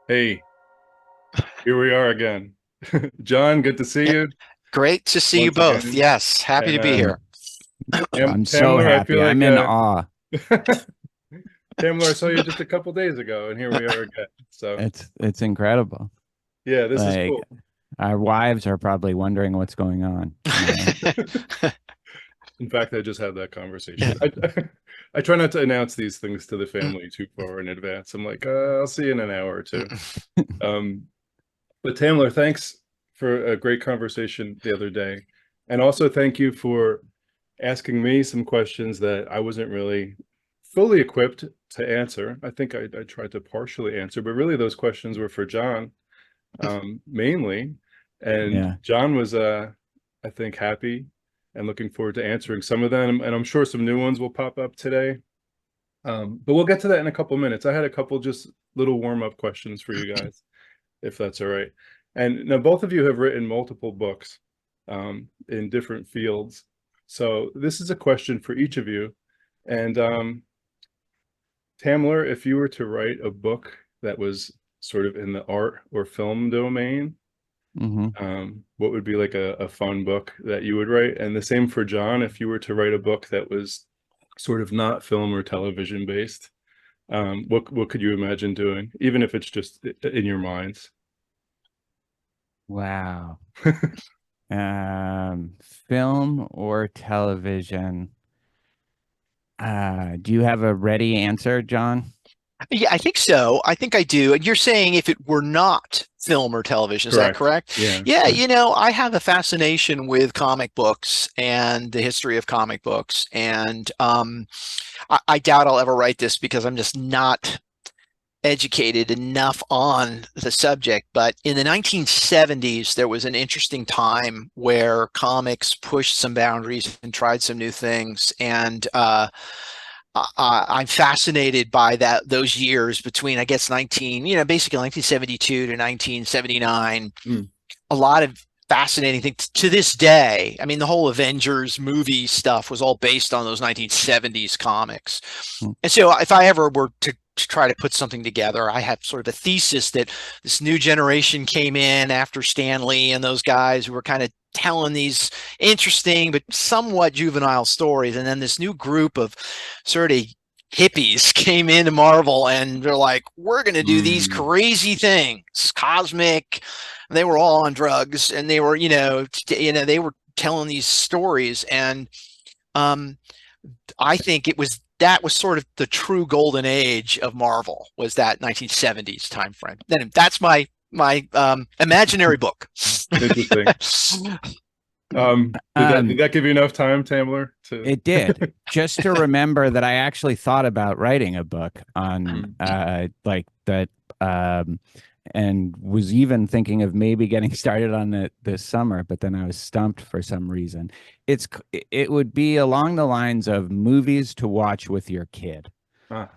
Hey, here we are again. John, good to see Yeah, you great to see you once both. again. Yes, happy And to be here. I'm so Tamler, I feel happy. like I'm in awe. Tamler, I saw you just a couple days ago, and here we are again. So It's incredible. yeah, this is Like cool. our wives are probably wondering what's going on, you know. In fact, I just had that conversation. I try not to announce these things to the family too far in advance. I'm like, I'll see you in an hour or two. Um, but Tamler, thanks for a great conversation the other day. And also thank you for asking me some questions that I wasn't really fully equipped to answer. I think I tried to partially answer, but really those questions were for John, mainly. And Yeah. John was, I think, happy and looking forward to answering some of them. And I'm sure some new ones will pop up today. But we'll get to that in a couple minutes. I had a couple just little warm-up questions for you guys, if that's all right. And now both of you have written multiple books in different fields. So this is a question for each of you. And Tamler, if you were to write a book that was sort of in the art or film domain, hmm what would be like a fun book that you would write? And the same for John, if you were to write a book that was sort of not film or television based, what could you imagine doing, even if it's just in your minds? Wow. Film or television? Do you have a ready answer, John? Yeah, I think so. I think I do. And you're saying if it were not film or television, is that Correct. correct? Yeah. Yeah, Yeah. I have a fascination with comic books and the history of comic books. And I doubt I'll ever write this because I'm just not educated enough on the subject. But in the 1970s, there was an interesting time where comics pushed some boundaries and tried some new things. And I'm fascinated by those years between, I guess, basically 1972 to 1979. Mm. A lot of fascinating things to this day. I mean, the whole Avengers movie stuff was all based on those 1970s comics. Hmm. And so if I ever were to try to put something together, I have sort of a thesis that this new generation came in after Stan Lee and those guys who were kind of telling these interesting but somewhat juvenile stories. And then this new group of sort of hippies came into Marvel and they're like, we're going to do these Mm. crazy things, cosmic. They were all on drugs and they were, they were telling these stories. And um, I think that was sort of the true golden age of Marvel, was that 1970s time frame. Then that's my imaginary book. Interesting. Did Um, that give you enough time, Tamler, to it did. Just to remember that I actually thought about writing a book on Mm. like that and was even thinking of maybe getting started on it this summer, but then I was stumped for some reason. It would be along the lines of movies to watch with your kid. Ah,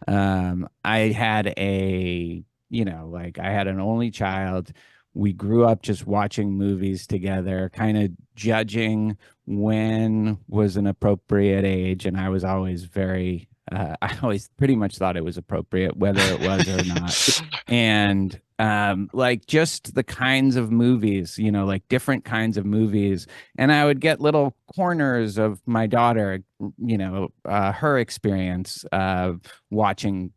I had like I had an only child. We grew up just watching movies together, kind of judging when was an appropriate age. And I was always I always pretty much thought it was appropriate, whether it was or not. And like just the kinds of movies, like different kinds of movies. And I would get little corners of my daughter, her experience of watching,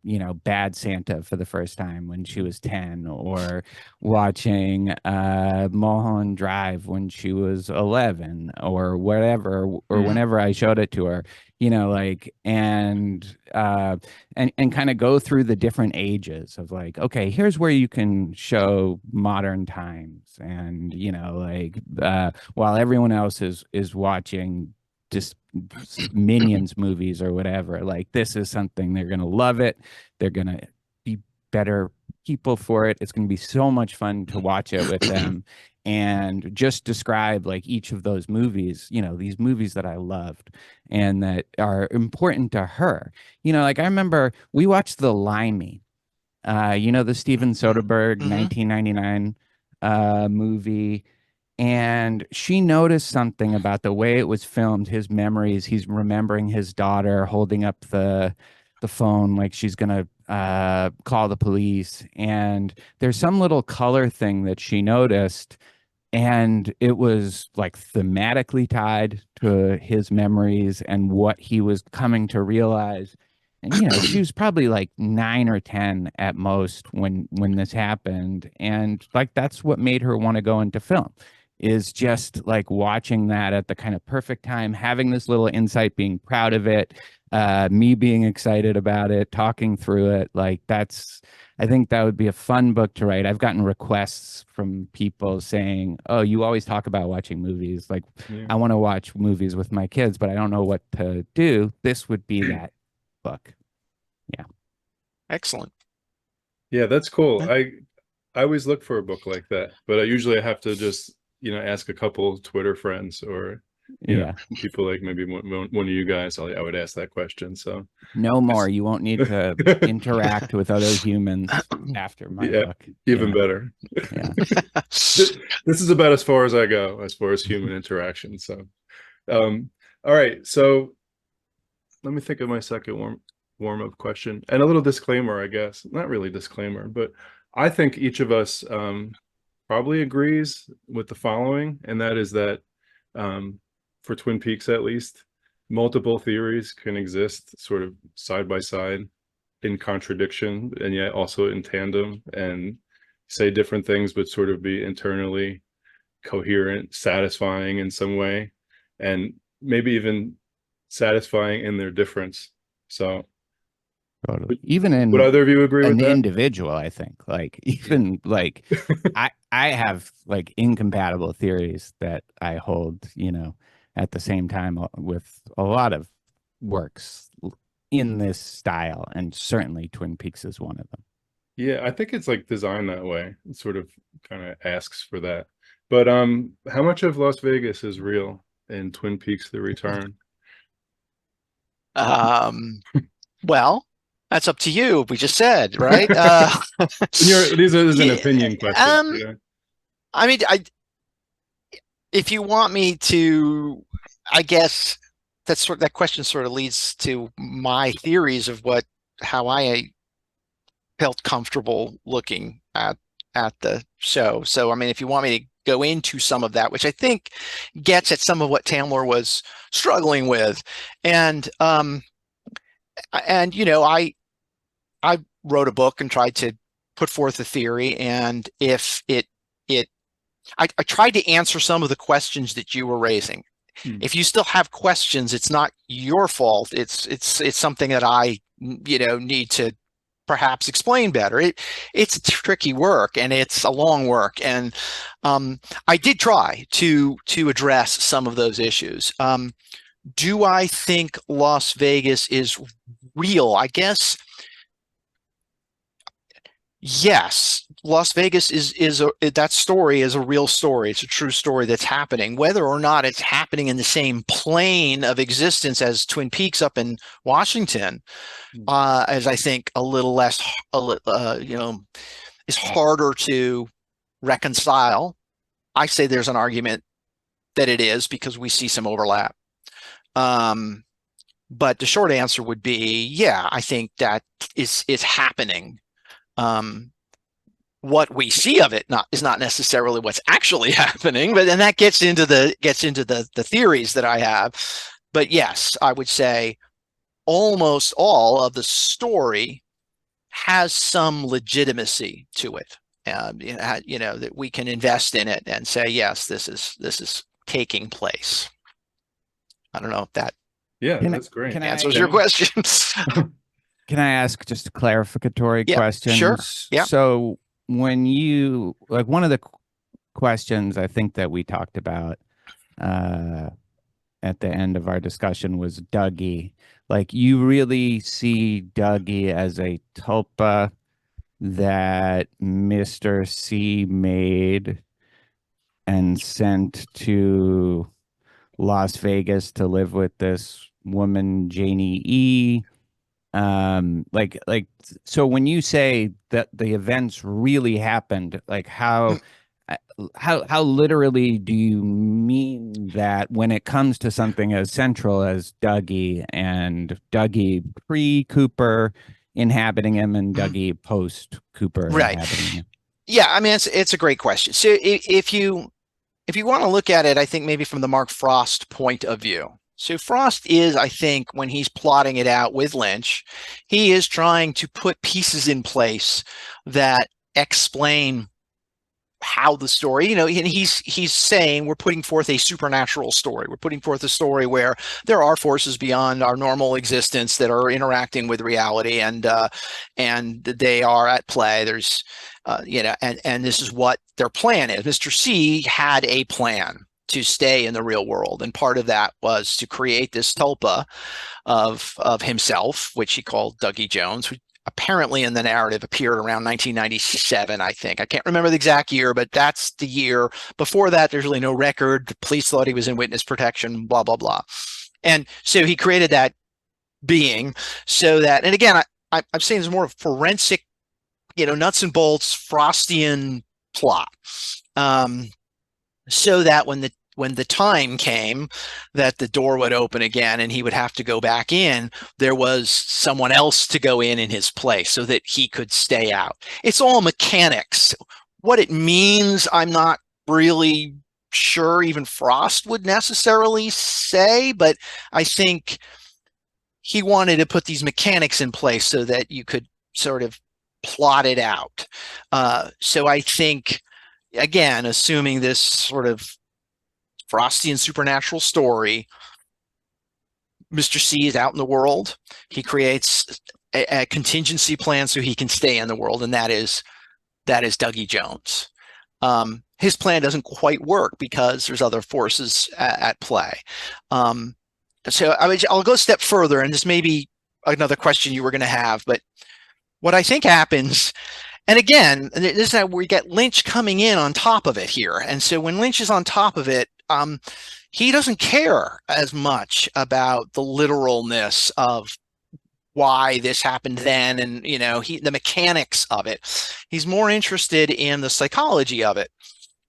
Bad Santa for the first time when she was 10, or watching Mulholland Drive when she was 11, or whatever, or mm. whenever I showed it to her, like, and kind of go through the different ages of like, okay, here's where you can show modern times, and while everyone else is watching just Minions movies or whatever, like this is something they're gonna love it. They're gonna be better people for it. It's gonna be so much fun to watch it with them. And just describe like each of those movies, these movies that I loved and that are important to her. Like I remember we watched The Limey, the Steven Soderbergh Mm-hmm. 1999 movie. And she noticed something about the way it was filmed, his memories. He's remembering his daughter holding up the the phone like she's gonna call the police, and there's some little color thing that she noticed, and it was like thematically tied to his memories and what he was coming to realize. And she was probably like 9 or 10 at most when this happened, and like that's what made her want to go into film, is just like watching that at the kind of perfect time, having this little insight, being proud of it, me being excited about it, talking through it. Like I think that would be a fun book to write. I've gotten requests from people saying, "Oh, you always talk about watching movies. Like, I want to watch movies with my kids, but I don't know what to do." This would be that book. Yeah. Excellent. Yeah, that's cool. I always look for a book like that, but I usually have to just, ask a couple Twitter friends or people like maybe one of you guys. I would ask that question. So no more. You won't need to interact with other humans after my book. Even better. Yeah. This is about as far as I go as far as human interaction. So, all right. So let me think of my second warm up question, and a little disclaimer, I guess. Not really disclaimer, but I think each of us probably agrees with the following, and that is that for Twin Peaks, at least, multiple theories can exist sort of side by side in contradiction and yet also in tandem, and say different things but sort of be internally coherent, satisfying in some way, and maybe even satisfying in their difference. So totally. Even in would either of you agree with an that? individual, I think, like, even like I have like incompatible theories that I hold, at the same time with a lot of works in this style, and certainly Twin Peaks is one of them. Yeah, I think it's like designed that way. It sort of kind of asks for that. But how much of Las Vegas is real in Twin Peaks: The Return? Well, that's up to you. We just said, right? These are an opinion question. I mean, if you want me to, I guess that question sort of leads to my theories of how I felt comfortable looking at the show. So, I mean, if you want me to go into some of that, which I think gets at some of what Tamler was struggling with, and I wrote a book and tried to put forth a theory, and if I tried to answer some of the questions that you were raising. If you still have questions, it's not your fault. It's something that I need to perhaps explain better. It's tricky work, and it's a long work, and I did try to address some of those issues. Do I think Las Vegas is real? I guess yes. Las Vegas that story is a real story. It's a true story that's happening. Whether or not it's happening in the same plane of existence as Twin Peaks up in Washington, as I think a little less, is harder to reconcile. I say there's an argument that it is, because we see some overlap. But the short answer would be, yeah, I think that is happening. What we see of it is not necessarily what's actually happening, but then that gets into the theories that I have. But yes, I would say almost all of the story has some legitimacy to it. That we can invest in it and say, yes, this is taking place. I don't know if that that's great. Answers your question. Can I ask just a clarificatory question? Sure. Yeah. So when you, like, one of the questions I think that we talked about at the end of our discussion was Dougie. Like, you really see Dougie as a tulpa that Mr. C made and sent to Las Vegas to live with this woman, Janie E. So when you say that the events really happened, like, how how literally do you mean that when it comes to something as central as Dougie, and Dougie pre-Cooper inhabiting him and Dougie post-Cooper inhabiting him? Yeah, I mean, it's a great question. So if you want to look at it, I think maybe from the Mark Frost point of view. So Frost is, I think, when he's plotting it out with Lynch, he is trying to put pieces in place that explain how the story, and he's saying we're putting forth a supernatural story. We're putting forth a story where there are forces beyond our normal existence that are interacting with reality, and they are at play. There's, and this is what their plan is. Mr. C had a plan to stay in the real world, and part of that was to create this tulpa of himself, which he called Dougie Jones, who apparently in the narrative appeared around 1997, I think. I can't remember the exact year, but that's the year. Before that, there's really no record. The police thought he was in witness protection, blah, blah, blah. And so he created that being so that, and again, I'm saying it's more of forensic, nuts and bolts, Frostian plot. So that when the time came that the door would open again and he would have to go back in, there was someone else to go in his place so that he could stay out. It's all mechanics. What it means, I'm not really sure even Frost would necessarily say, but I think he wanted to put these mechanics in place so that you could sort of plot it out. So I think, again, assuming this sort of Frostian supernatural story, Mr. C is out in the world. He creates a contingency plan so he can stay in the world, and that is Dougie Jones. His plan doesn't quite work because there's other forces at play. So I'll go a step further, and this may be another question you were going to have, but what I think happens, and again, this is how we get Lynch coming in on top of it here. And so when Lynch is on top of it, he doesn't care as much about the literalness of why this happened then, and the mechanics of it. He's more interested in the psychology of it.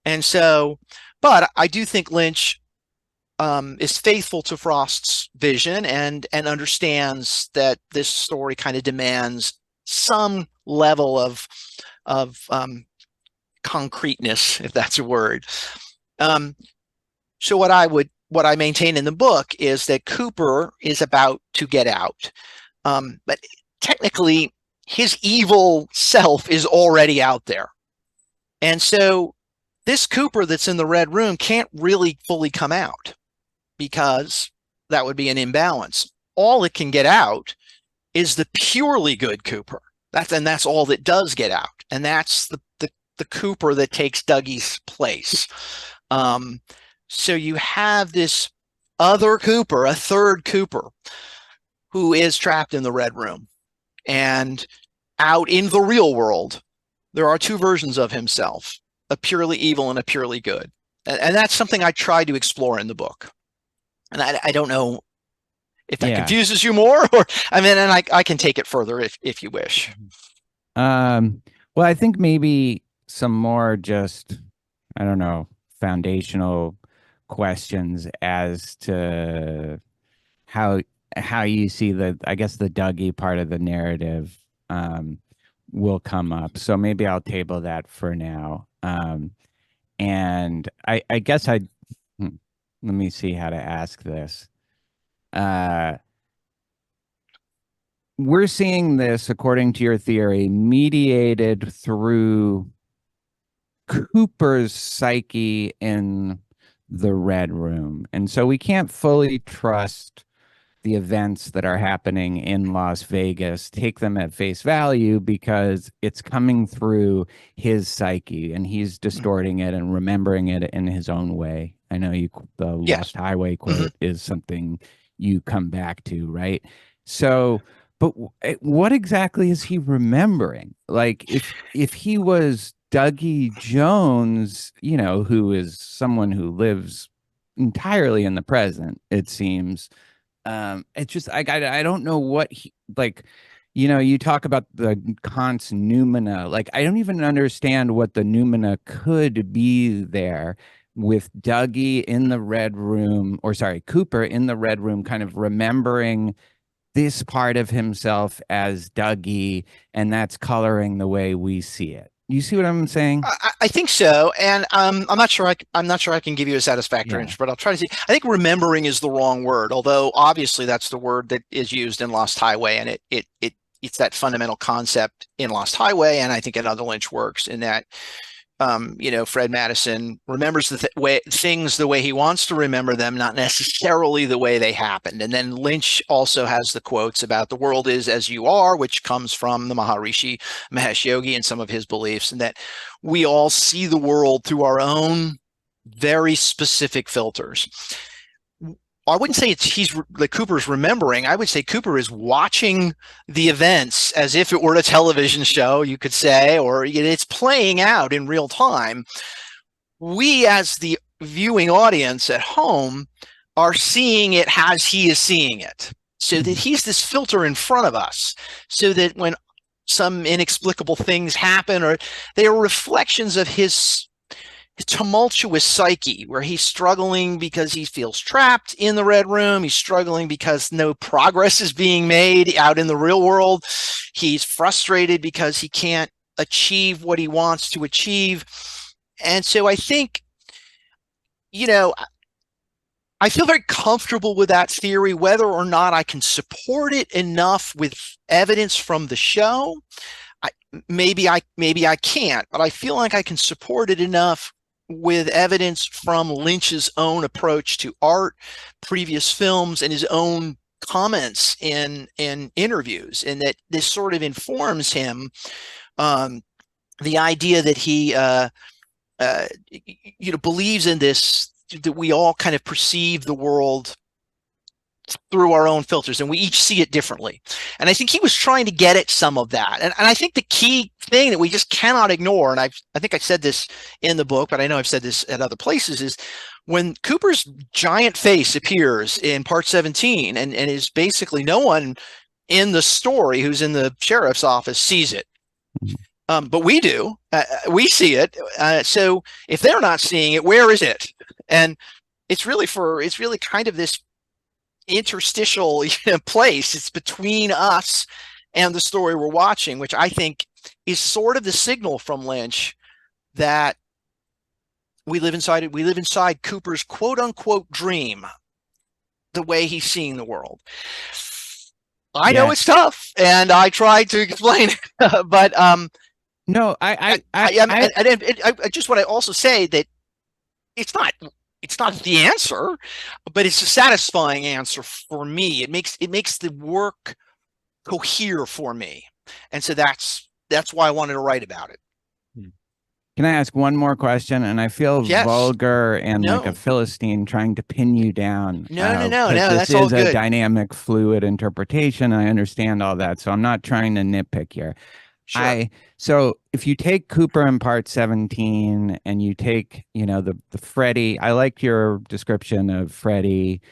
And so, but I do think Lynch is faithful to Frost's vision and understands that this story kind of demands some level of concreteness, if that's a word. So what I maintain in the book is that Cooper is about to get out, but technically his evil self is already out there, and so this Cooper that's in the Red Room can't really fully come out because that would be an imbalance. All it can get out is the purely good Cooper. That's all that does get out, and that's the Cooper that takes Dougie's place. So you have this other Cooper, a third Cooper, who is trapped in the Red Room. And out in the real world, there are two versions of himself, a purely evil and a purely good. And that's something I tried to explore in the book. And I don't know if that confuses you more, or and I can take it further if you wish. Well, I think maybe some more just, I don't know, foundational questions as to how you see the Dougie part of the narrative will come up. So maybe I'll table that for now. And I guess let me see how to ask this. We're seeing this, according to your theory, mediated through Cooper's psyche in the Red Room. And so we can't fully trust the events that are happening in Las Vegas, take them at face value, because it's coming through his psyche and he's distorting it and remembering it in his own way. I know the Lost Highway quote is something you come back to, right? So, but what exactly is he remembering? Like, if he was Dougie Jones, who is someone who lives entirely in the present, it seems. It's just I don't know what he, like, you know, you talk about the Kant's noumena. Like, I don't even understand what the noumena could be there with Dougie in the red room, or sorry, Cooper in the red room, kind of remembering this part of himself as Dougie, and that's coloring the way we see it. You see what I'm saying? I think so, and I'm not sure. I'm not sure I can give you a satisfactory answer, but I'll try to see. I think remembering is the wrong word, although obviously that's the word that is used in Lost Highway, and it's that fundamental concept in Lost Highway, and I think in other Lynch works in that. You know, Fred Madison remembers the things the way he wants to remember them, not necessarily the way they happened. And then Lynch also has the quotes about the world is as you are, which comes from the Maharishi Mahesh Yogi and some of his beliefs, and that we all see the world through our own very specific filters. I wouldn't say Cooper's remembering. I would say Cooper is watching the events as if it were a television show, you could say, or it's playing out in real time. We, as the viewing audience at home, are seeing it as he is seeing it, so that he's this filter in front of us, so that when some inexplicable things happen, or they are reflections of his tumultuous psyche, where he's struggling because he feels trapped in the red room. He's struggling because no progress is being made out in the real world. He's frustrated because he can't achieve what he wants to achieve. And so I think, you know, I feel very comfortable with that theory. Whether or not I can support it enough with evidence from the show, maybe I can't, but I feel like I can support it enough with evidence from Lynch's own approach to art, previous films, and his own comments in interviews, and that this sort of informs him. The idea that he believes in this, that we all kind of perceive the world through our own filters, and we each see it differently. And I think he was trying to get at some of that. And I think the key thing that we just cannot ignore, and I think I said this in the book, but I know I've said this at other places, is when Cooper's giant face appears in part 17 and is basically no one in the story who's in the sheriff's office sees it. But we do. We see it. So if they're not seeing it, where is it? And it's really kind of this interstitial place. It's between us and the story we're watching, which I think is sort of the signal from Lynch that we live inside it. We live inside Cooper's quote unquote dream, the way he's seeing the world. I know it's tough, and I tried to explain it, but no, I just want to also say that it's not the answer, but it's a satisfying answer for me. It makes the work cohere for me, and so that's why I wanted to write about it. Can I ask one more question? And I feel vulgar and like a Philistine trying to pin you down. No, that's all good. This is a dynamic, fluid interpretation. I understand all that, so I'm not trying to nitpick here. Sure. So if you take Cooper in part 17 and you take, the Freddy, I like your description of Freddy,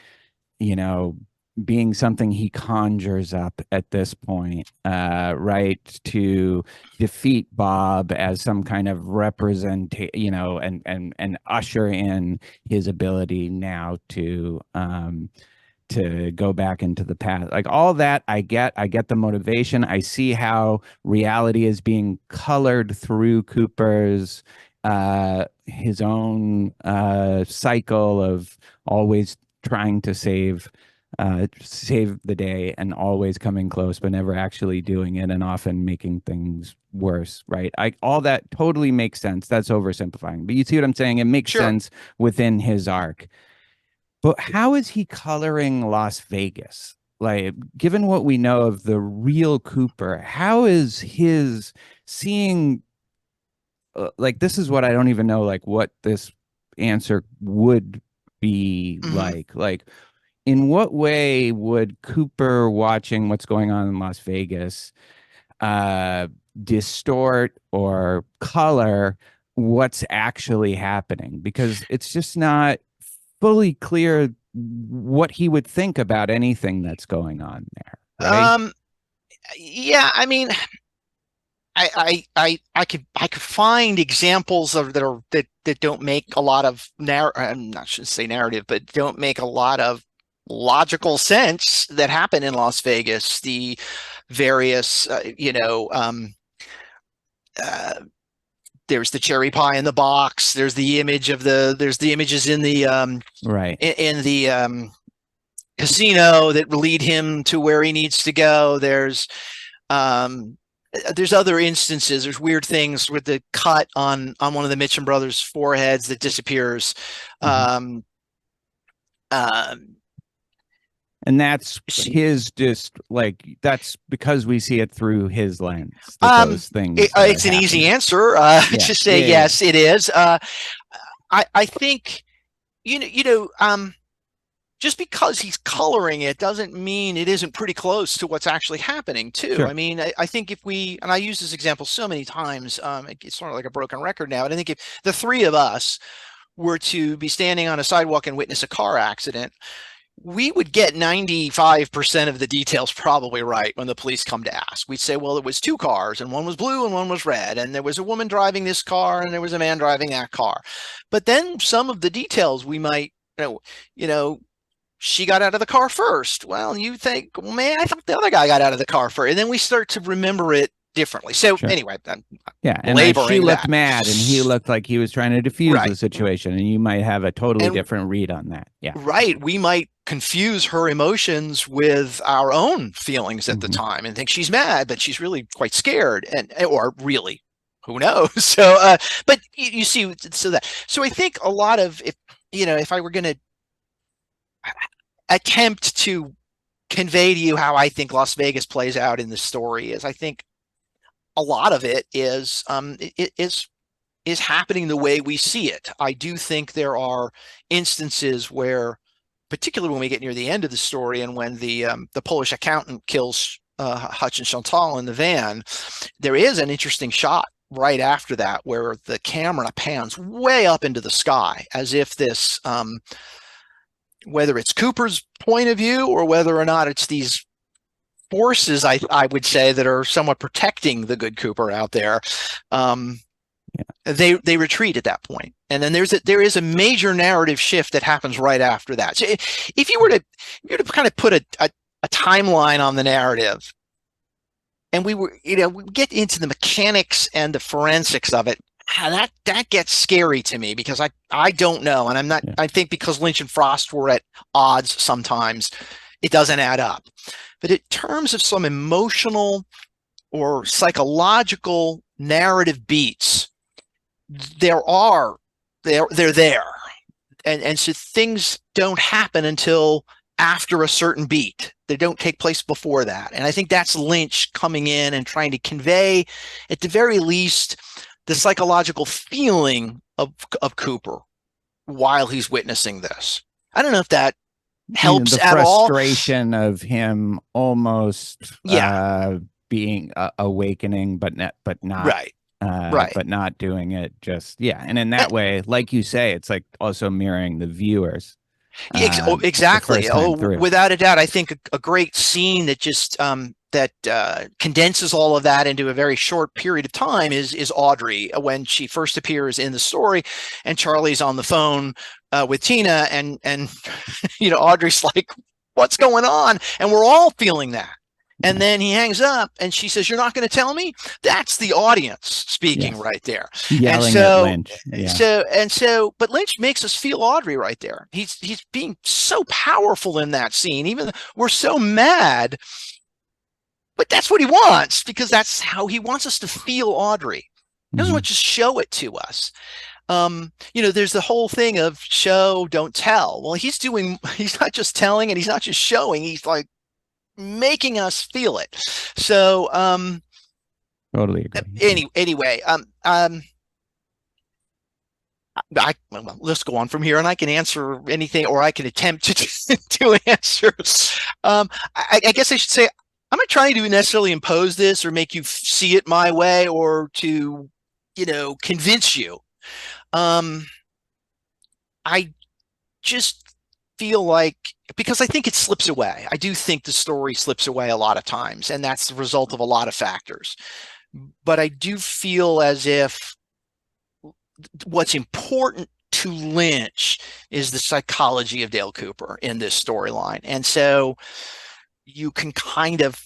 being something he conjures up at this point, right, to defeat Bob as some kind of representation, and usher in his ability now to go back into the past. Like all that, I get the motivation. I see how reality is being colored through Cooper's his own cycle of always trying to save the day and always coming close but never actually doing it, and often making things worse, right? All that totally makes sense. That's oversimplifying, but you see what I'm saying? It makes sense within his arc. But how is he coloring Las Vegas? Like, given what we know of the real Cooper, how is his seeing, like, this is what I don't even know, like, what this answer would be like. Like, in what way would Cooper watching what's going on in Las Vegas distort or color what's actually happening? Because it's just not fully clear what he would think about anything that's going on there, right? Yeah, I mean, I could find examples of that don't make a lot of I'm not should say narrative, but don't make a lot of logical sense that happen in Las Vegas. The various there's the cherry pie in the box. There's the images in the Right. in the casino that lead him to where he needs to go. There's other instances. There's weird things with the cut on one of the Mitchum brothers' foreheads that disappears. Mm-hmm. And that's his, just like, that's because we see it through his lens. Those things. It's an easy answer to say yes, it is. I think just because he's coloring it doesn't mean it isn't pretty close to what's actually happening too. Sure. I mean, I think if we, and I use this example so many times, it's sort of like a broken record now, but I think if the three of us were to be standing on a sidewalk and witness a car accident, we would get 95% of the details probably right when the police come to ask. We'd say, well, it was two cars and one was blue and one was red, and there was a woman driving this car and there was a man driving that car. But then some of the details we might, she got out of the car first. Well, you think, well, man, I thought the other guy got out of the car first. And then we start to remember it differently. So anyway, yeah, and she looked mad and he looked like he was trying to diffuse the situation, and you might have a totally different read on that. Yeah, right. We might confuse her emotions with our own feelings at the time and think she's mad, but she's really quite scared, or really, who knows? So, but you see, so I think a lot of, if I were going to attempt to convey to you how I think Las Vegas plays out in the story, is I think a lot of it is happening the way we see it. I do think there are instances where, particularly when we get near the end of the story and when the Polish accountant kills Hutch and Chantal in the van, there is an interesting shot right after that where the camera pans way up into the sky, as if this, whether it's Cooper's point of view or whether or not it's these forces, I would say, that are somewhat protecting the good Cooper out there, they retreat at that point. And then there is a major narrative shift that happens right after that. So if you were to kind of put a timeline on the narrative, and we get into the mechanics and the forensics of it, that gets scary to me, because I don't know, and I'm not. I think because Lynch and Frost were at odds sometimes, it doesn't add up. But in terms of some emotional or psychological narrative beats, they're there, and so things don't happen until after a certain beat. They don't take place before that, and I think that's Lynch coming in and trying to convey, at the very least, the psychological feeling of Cooper while he's witnessing this. I don't know if that helps at all. The frustration of him almost being awakening, but not right. But not doing it. Just and in that way, like you say, it's like also mirroring the viewers. Exactly. Without a doubt, I think a great scene that just condenses all of that into a very short period of time is Audrey, when she first appears in the story, and Charlie's on the phone with Tina, and Audrey's like, "What's going on?" And we're all feeling that. And then he hangs up and she says, "You're not going to tell me?" That's the audience speaking right there. Yelling at Lynch. But Lynch makes us feel Audrey right there. He's being so powerful in that scene. Even we're so mad, but that's what he wants, because that's how he wants us to feel Audrey. He doesn't want to just show it to us. There's the whole thing of show, don't tell. Well, he's not just telling, and he's not just showing. He's like making us feel it. So totally agree. Anyway, let's go on from here, and I can answer anything, or I can attempt to answer. I guess I should say, I'm not trying to necessarily impose this or make you see it my way, or to convince you. I just feel like, because I think it slips away. I do think the story slips away a lot of times, and that's the result of a lot of factors. But I do feel as if what's important to Lynch is the psychology of Dale Cooper in this storyline. And so you can kind of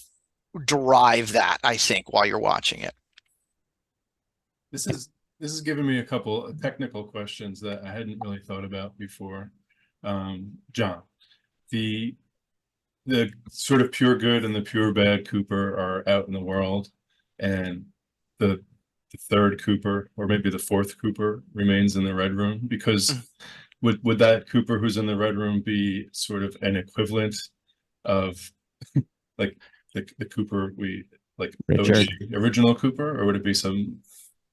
derive that, I think, while you're watching it. This is giving me a couple of technical questions that I hadn't really thought about before. John, the sort of pure good and the pure bad Cooper are out in the world, and the third Cooper, or maybe the fourth Cooper, remains in the Red Room, because would that Cooper who's in the Red Room be sort of an equivalent of like the Cooper we like, Richard. OG, original Cooper, or would it be some,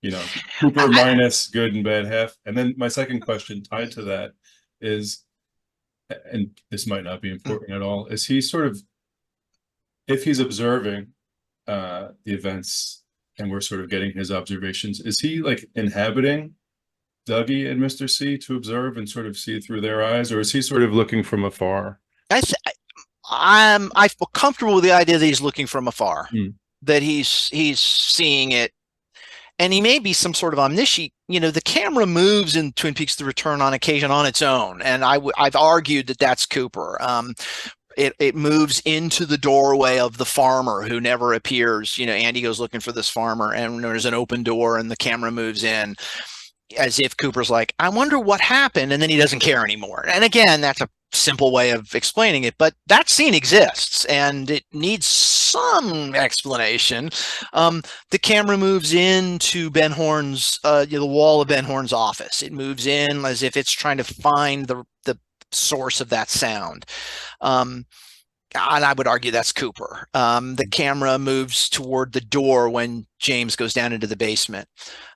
you know, Cooper minus good and bad half? And then my second question tied to that is, and this might not be important at all, is he sort of, if he's observing the events and we're sort of getting his observations, is he like inhabiting Dougie and Mr. C to observe and sort of see through their eyes, or is he sort of looking from afar? I feel comfortable with the idea that he's looking from afar, that he's seeing it, and he may be some sort of omniscient. You know, the camera moves in Twin Peaks: The Return on occasion on its own, and I've argued that that's Cooper. It moves into the doorway of the farmer who never appears. You know, Andy goes looking for this farmer, and there's an open door, and the camera moves in, as if Cooper's like, I wonder what happened, and then he doesn't care anymore. And again, that's a simple way of explaining it, but that scene exists, and it needs some explanation. The camera moves into Ben Horne's, the wall of Ben Horne's office. It moves in as if it's trying to find the source of that sound. And I would argue that's Cooper. The camera moves toward the door when James goes down into the basement.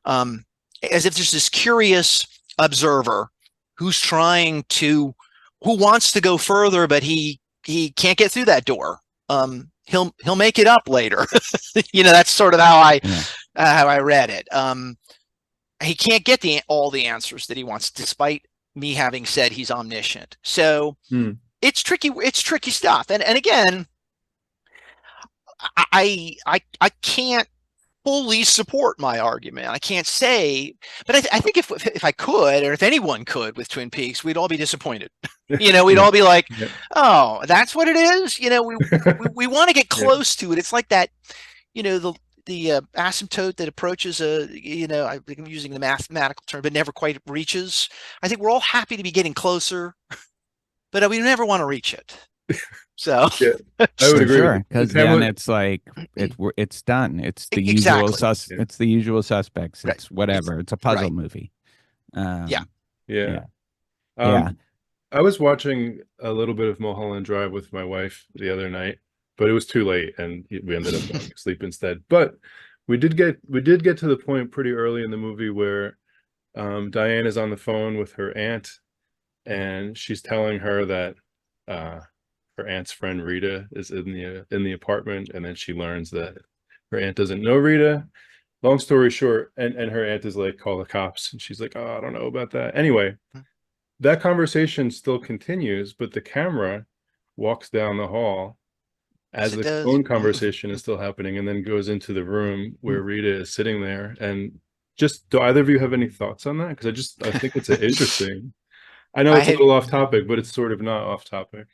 As if there's this curious observer who wants to go further, but he can't get through that door. He'll make it up later. You know, that's sort of how I read it. He can't get all the answers that he wants, despite me having said he's omniscient. So it's tricky. It's tricky stuff. And again, I can't fully support my argument. I can't say, but I think if I could, or if anyone could with Twin Peaks, we'd all be disappointed. You know, we'd all be like, oh, that's what it is. You know, we want to get close to it. It's like that, you know, the asymptote that approaches you know, I'm using the mathematical term, but never quite reaches. I think we're all happy to be getting closer, but we never want to reach it. So I would agree, because then it's like it's done. It's the usual It's the usual suspects. It's whatever. It's a puzzle movie. I was watching a little bit of Mulholland Drive with my wife the other night, but it was too late, and we ended up going to sleep instead. But we did get to the point pretty early in the movie where Diane is on the phone with her aunt, and she's telling her that her aunt's friend Rita is in the apartment, and then she learns that her aunt doesn't know Rita. Long story short, and her aunt is like, call the cops, and she's like, oh, I don't know about that. Anyway, that conversation still continues, but the camera walks down the hall as the phone conversation is still happening, and then goes into the room where Rita is sitting there. And just, do either of you have any thoughts on that? Because I think it's interesting. I know it's a little off topic, but it's sort of not off topic.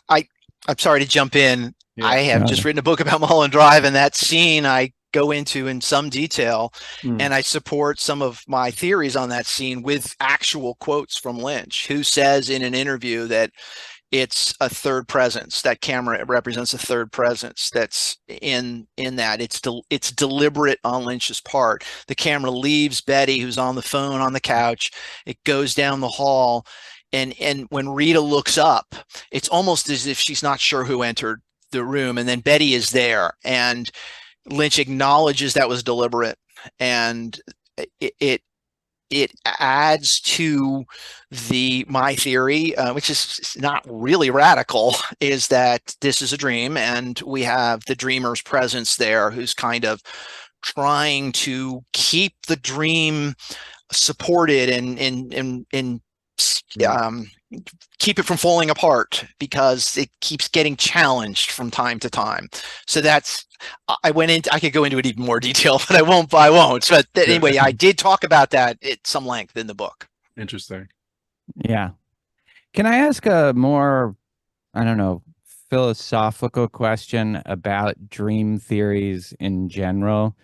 I'm sorry to jump in. I have just written a book about Mulholland Drive, and that scene I go into in some detail, and I support some of my theories on that scene with actual quotes from Lynch, who says in an interview that it's a third presence. That camera represents a third presence that's in that. It's deliberate on Lynch's part. The camera leaves Betty, who's on the phone on the couch. It goes down the hall. And when Rita looks up, it's almost as if she's not sure who entered the room. And then Betty is there. And Lynch acknowledges that was deliberate. And it adds to my theory, which is not really radical, is that this is a dream. And we have the dreamer's presence there, who's kind of trying to keep the dream supported and keep it from falling apart, because it keeps getting challenged from time to time. So that's, I could go into it even more detail, but I won't. But anyway, I did talk about that at some length in the book. Interesting. Yeah. Can I ask a more, I don't know, philosophical question about dream theories in general?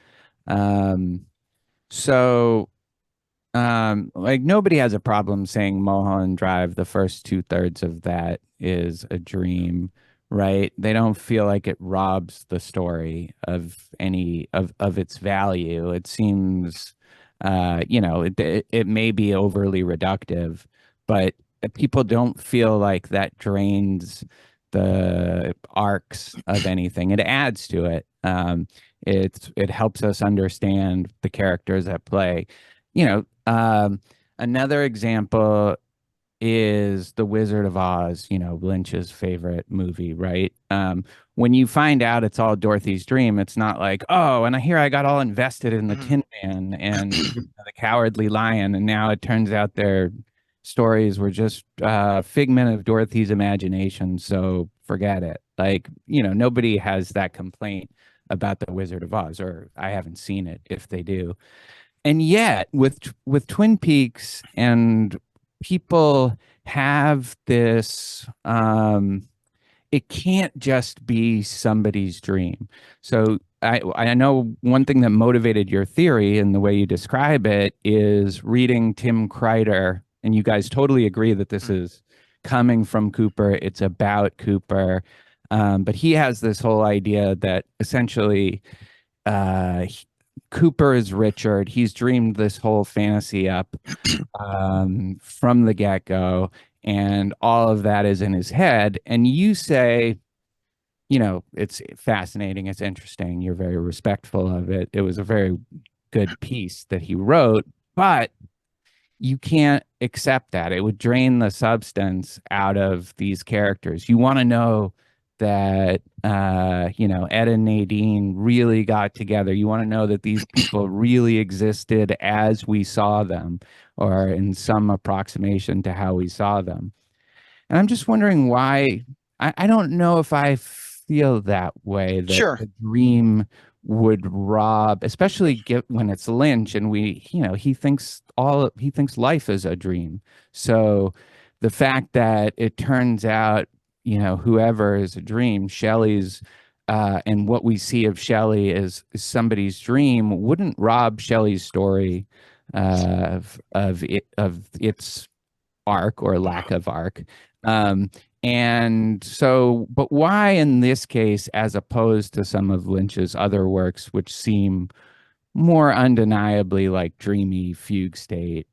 Like, nobody has a problem saying Mulholland Drive, the first 2/3 of that is a dream, right? They don't feel like it robs the story of any of its value. It seems, it may be overly reductive, but people don't feel like that drains the arcs of anything. It adds to it. It helps us understand the characters at play. Another example is The Wizard of Oz, Lynch's favorite movie, right? When you find out it's all Dorothy's dream, it's not like, oh, and I got all invested in the Tin Man and the Cowardly Lion, and now it turns out their stories were just figment of Dorothy's imagination, so forget it. Like, nobody has that complaint about The Wizard of Oz, or I haven't seen it if they do. And yet with Twin Peaks, and people have this, it can't just be somebody's dream. So I know one thing that motivated your theory and the way you describe it is reading Tim Kreider, and you guys totally agree that this is coming from Cooper. It's about Cooper. But he has this whole idea that essentially Cooper is Richard. He's dreamed this whole fantasy up from the get-go, and all of that is in his head. And you say, it's fascinating, it's interesting, you're very respectful of it. It was a very good piece that he wrote, but you can't accept that. It would drain the substance out of these characters. You want to know that Ed and Nadine really got together. You want to know that these people really existed as we saw them, or in some approximation to how we saw them. And I'm just wondering why. I don't know if I feel that way, that Sure. the dream would rob, especially when it's Lynch, and he thinks life is a dream. So the fact that it turns out whoever is a dream, Shelley's, and what we see of Shelley is somebody's dream, wouldn't rob Shelley's story of its arc or lack of arc. And so, but why in this case, as opposed to some of Lynch's other works, which seem more undeniably like dreamy fugue state?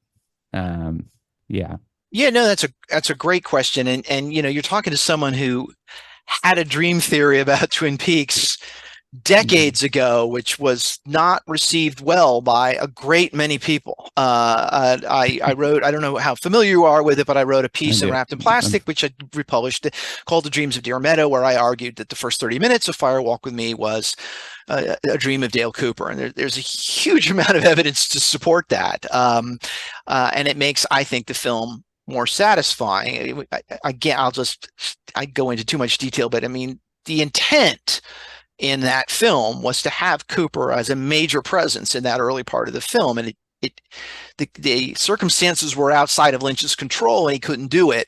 Yeah, no, that's a great question. And you're talking to someone who had a dream theory about Twin Peaks decades ago, which was not received well by a great many people. I wrote, I don't know how familiar you are with it, but I wrote a piece in Wrapped in Plastic, which I republished, called The Dreams of Deer Meadow, where I argued that the first 30 minutes of Fire Walk with Me was a dream of Dale Cooper. And there's a huge amount of evidence to support that. And it makes, I think, the film more satisfying. Again, I go into too much detail, but I mean, the intent in that film was to have Cooper as a major presence in that early part of the film, and the circumstances were outside of Lynch's control, and he couldn't do it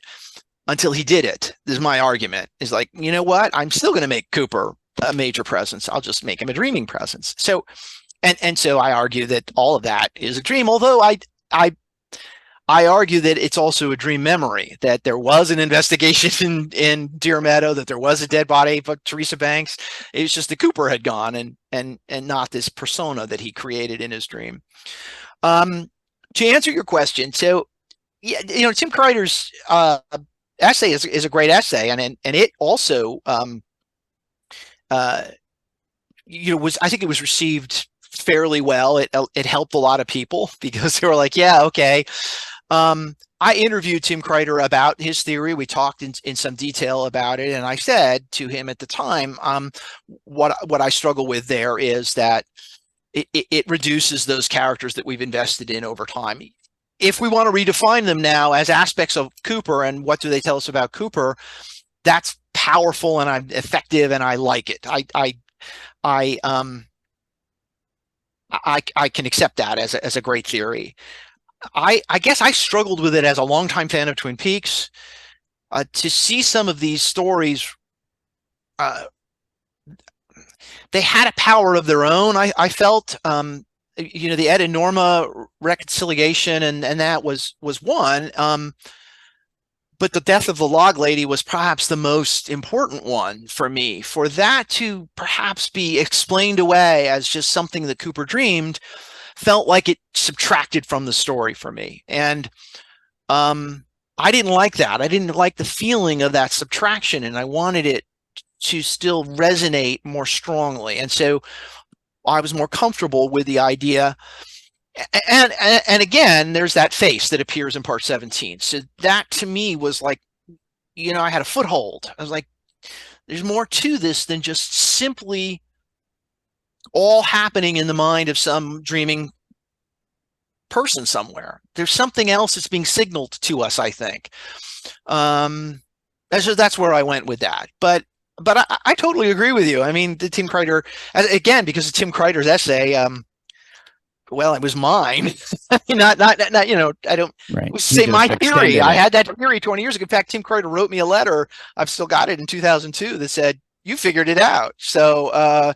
until he did it. This is my argument. Is like, you know what? I'm still going to make Cooper a major presence. I'll just make him a dreaming presence. So, and so I argue that all of that is a dream. Although I argue that it's also a dream memory, that there was an investigation in Deer Meadow, that there was a dead body of Teresa Banks. It was just that Cooper had gone, and not this persona that he created in his dream. To answer your question, so yeah, Tim Kreider's essay is a great essay, and it also I think it was received fairly well. It helped a lot of people because they were like, yeah, okay. I interviewed Tim Kreider about his theory. We talked in some detail about it, and I said to him at the time, what I struggle with there is that it reduces those characters that we've invested in over time. if we want to redefine them now as aspects of Cooper and what do they tell us about Cooper, that's powerful and I'm effective and I like it. I can accept that as a great theory. I guess I struggled with it as a longtime fan of Twin Peaks. To see some of these stories, they had a power of their own. I felt, the Ed and Norma reconciliation and that was one. But the death of the log lady was perhaps the most important one for me. For that to perhaps be explained away as just something that Cooper dreamed felt like it subtracted from the story for me. And I didn't like that. I didn't like the feeling of that subtraction, and I wanted it to still resonate more strongly. And so I was more comfortable with the idea. And again, there's that face that appears in part 17. So that to me was like, I had a foothold. I was like, there's more to this than just simply all happening in the mind of some dreaming person somewhere. There's something else that's being signaled to us, I think. So that's where I went with that. But I totally agree with you. I mean, the Tim Kreider, again, because of Tim Kreider's essay, well, it was mine. not I don't say my theory. I had that theory 20 years ago. In fact, Tim Kreider wrote me a letter. I've still got it in 2002 that said, you figured it out. So I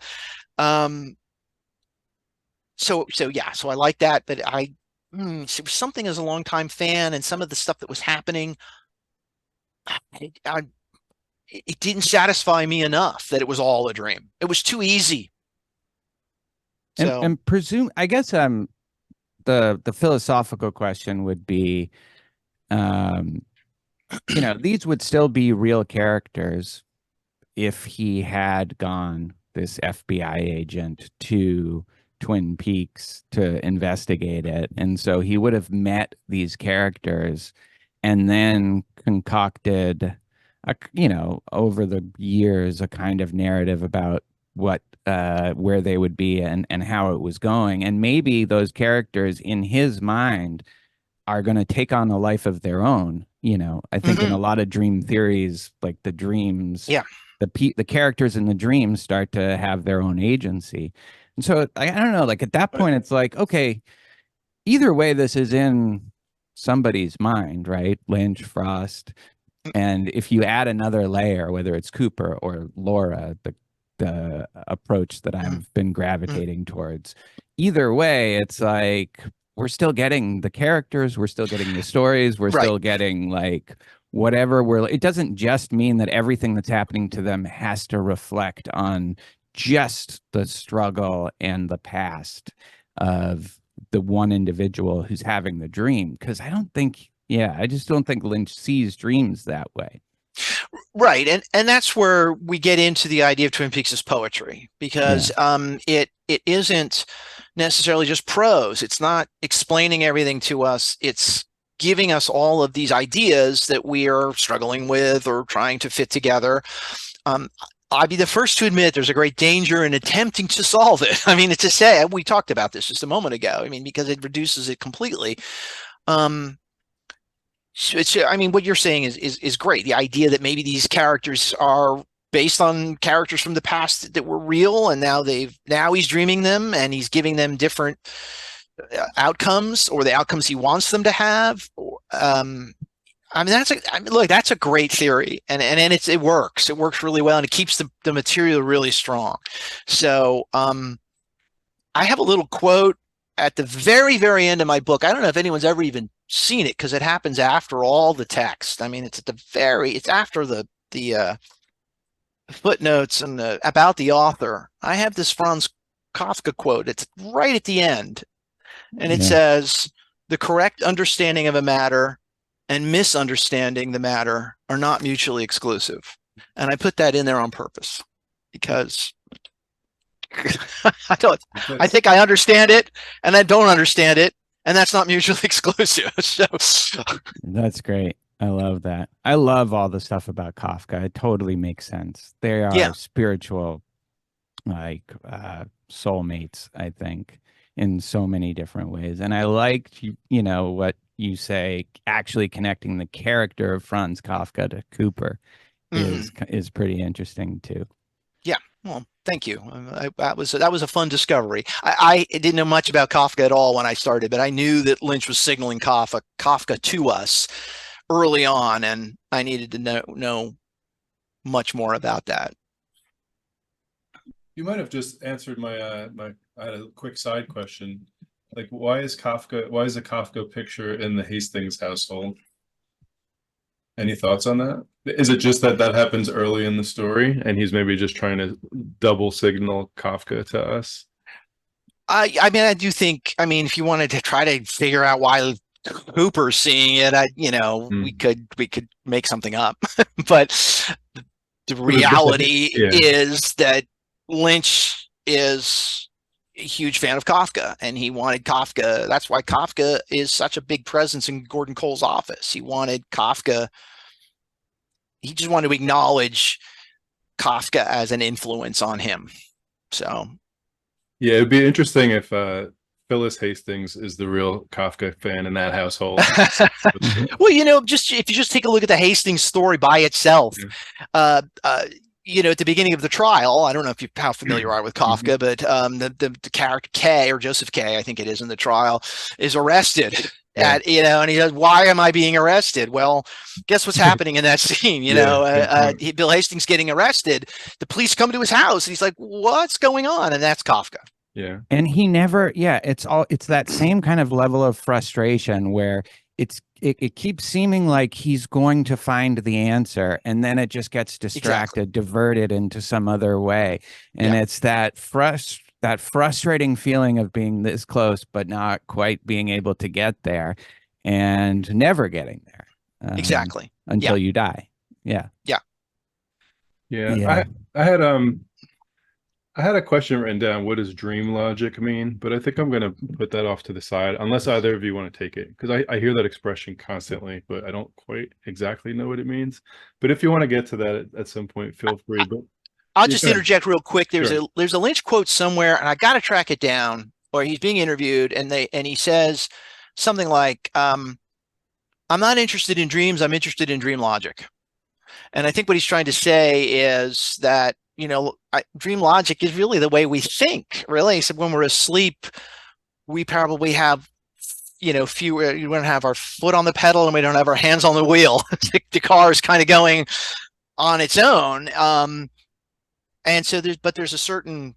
like that, but it was something as a longtime fan and some of the stuff that was happening, it didn't satisfy me enough that it was all a dream. It was too easy. So, and presume, I guess, the philosophical question would be, these would still be real characters if he had gone, this FBI agent, to Twin Peaks to investigate it. And so he would have met these characters and then concocted, over the years, a kind of narrative about where they would be and how it was going. And maybe those characters in his mind are going to take on a life of their own. I think in a lot of dream theories, like the dreams, the characters in the dreams start to have their own agency. And so I don't know, like at that point, it's like, okay, either way, this is in somebody's mind, right? Lynch, Frost. And if you add another layer, whether it's Cooper or Laura, the approach that I've been gravitating towards, either way, it's like we're still getting the characters, we're still getting the stories, we're still getting like whatever it doesn't just mean that everything that's happening to them has to reflect on just the struggle and the past of the one individual who's having the dream. Because I just don't think Lynch sees dreams that way. Right. And that's where we get into the idea of Twin Peaks as poetry, because it isn't necessarily just prose. It's not explaining everything to us. It's giving us all of these ideas that we are struggling with or trying to fit together. I'd be the first to admit there's a great danger in attempting to solve it. I mean, to say, we talked about this just a moment ago. I mean, because it reduces it completely. What you're saying is great. The idea that maybe these characters are based on characters from the past that were real, and now he's dreaming them and he's giving them different outcomes, or the outcomes he wants them to have. That's a great theory, and it works. It works really well, and it keeps the material really strong. So I have a little quote at the very, very end of my book. I don't know if anyone's ever even seen it, because it happens after all the text. I mean, it's after the footnotes and about the author. I have this Franz Kafka quote. It's right at the end, and it says, "The correct understanding of a matter and misunderstanding the matter are not mutually exclusive." And I put that in there on purpose because I think I understand it and I don't understand it, and that's not mutually exclusive. So that's great. I love that. I love all the stuff about Kafka. It totally makes sense. They are spiritual, like soulmates, I think, in so many different ways. And I liked, what you say actually connecting the character of Franz Kafka to Cooper is pretty interesting too. Yeah, well, thank you. That was a fun discovery. I didn't know much about Kafka at all when I started, but I knew that Lynch was signaling Kafka to us early on, and I needed to know much more about that. You might have just answered my I had a quick side question. Like, why is a Kafka picture in the Hastings household? Any thoughts on that? Is it just that happens early in the story and he's maybe just trying to double signal Kafka to us? I mean, I do think, I mean, if you wanted to try to figure out why Cooper's seeing it, we could make something up. But the reality is that Lynch is a huge fan of Kafka, and he wanted Kafka. That's why Kafka is such a big presence in Gordon Cole's office. He wanted Kafka. He just wanted to acknowledge Kafka as an influence on him. So, yeah, it'd be interesting if Phyllis Hastings is the real Kafka fan in that household. Well, just if you just take a look at the Hastings story by itself, at the beginning of the trial, I don't know how familiar you are with Kafka, but the character K, or Joseph K, I think it is in the trial, is arrested and he says, "Why am I being arrested?" Well, guess what's happening in that scene? Bill Hastings getting arrested. The police come to his house, and he's like, "What's going on?" And that's Kafka. Yeah. And he never, it's that same kind of level of frustration where it keeps seeming like he's going to find the answer, and then it just gets distracted, diverted into some other way. And it's that frustrating feeling of being this close, but not quite being able to get there and never getting there. Exactly. Until you die. Yeah. Yeah. Yeah. I had a question written down. What does dream logic mean? But I think I'm going to put that off to the side, unless either of you want to take it, because I hear that expression constantly, but I don't quite exactly know what it means. But if you want to get to that at some point, feel free. But I'll just interject real quick. There's a Lynch quote somewhere, and I got to track it down, where he's being interviewed, and he says something like, "I'm not interested in dreams. I'm interested in dream logic." And I think what he's trying to say is that, dream logic is really the way we think, really. So when we're asleep, we probably have, we don't have our foot on the pedal and we don't have our hands on the wheel. The car is kind of going on its own. And so there's a certain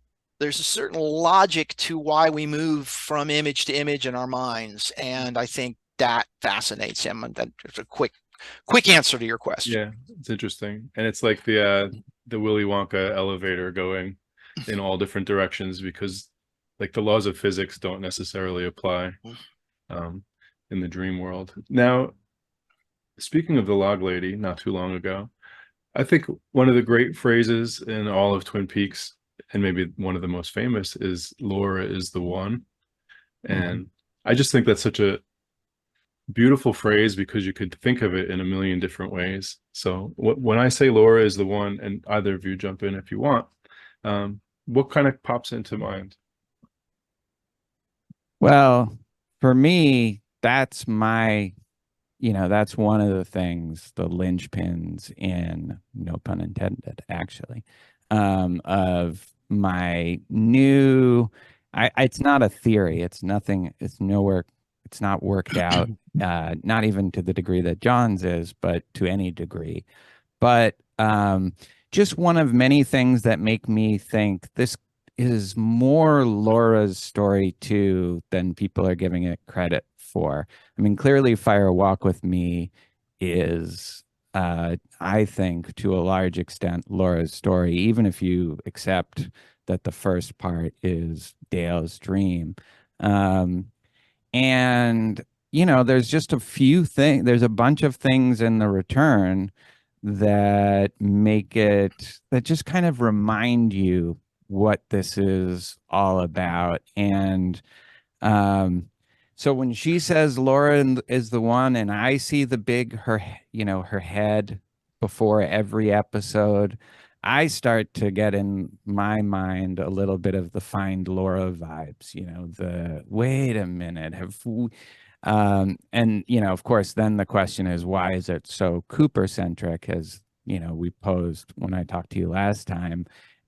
logic to why we move from image to image in our minds. And I think that fascinates him. And that's a quick answer to your question. Yeah, it's interesting. And it's like the Willy Wonka elevator going in all different directions, because like the laws of physics don't necessarily apply in the dream world. Now, speaking of the log lady, not too long ago, I think one of the great phrases in all of Twin Peaks, and maybe one of the most famous, is "Laura is the one." And I just think that's such a beautiful phrase, because you could think of it in a million different ways. So when I say Laura is the one, and either of you jump in if you want, what kind of pops into mind? Well, for me, that's that's one of the things, the linchpins in, no pun intended, actually, of my new, it's not a theory. It's nothing. It's nowhere. It's not worked out, not even to the degree that John's is, but to any degree. But just one of many things that make me think this is more Laura's story too than people are giving it credit for. I mean, clearly Fire Walk with Me is, I think, to a large extent, Laura's story, even if you accept that the first part is Dale's dream. And, there's just a few things, there's a bunch of things in The Return that that just kind of remind you what this is all about. And so when she says Laura is the one, and I see her head before every episode, I start to get in my mind a little bit of the Find Laura vibes, wait a minute, And, you know, of course, then the question is, why is it so Cooper centric, as, you know, we posed when I talked to you last time?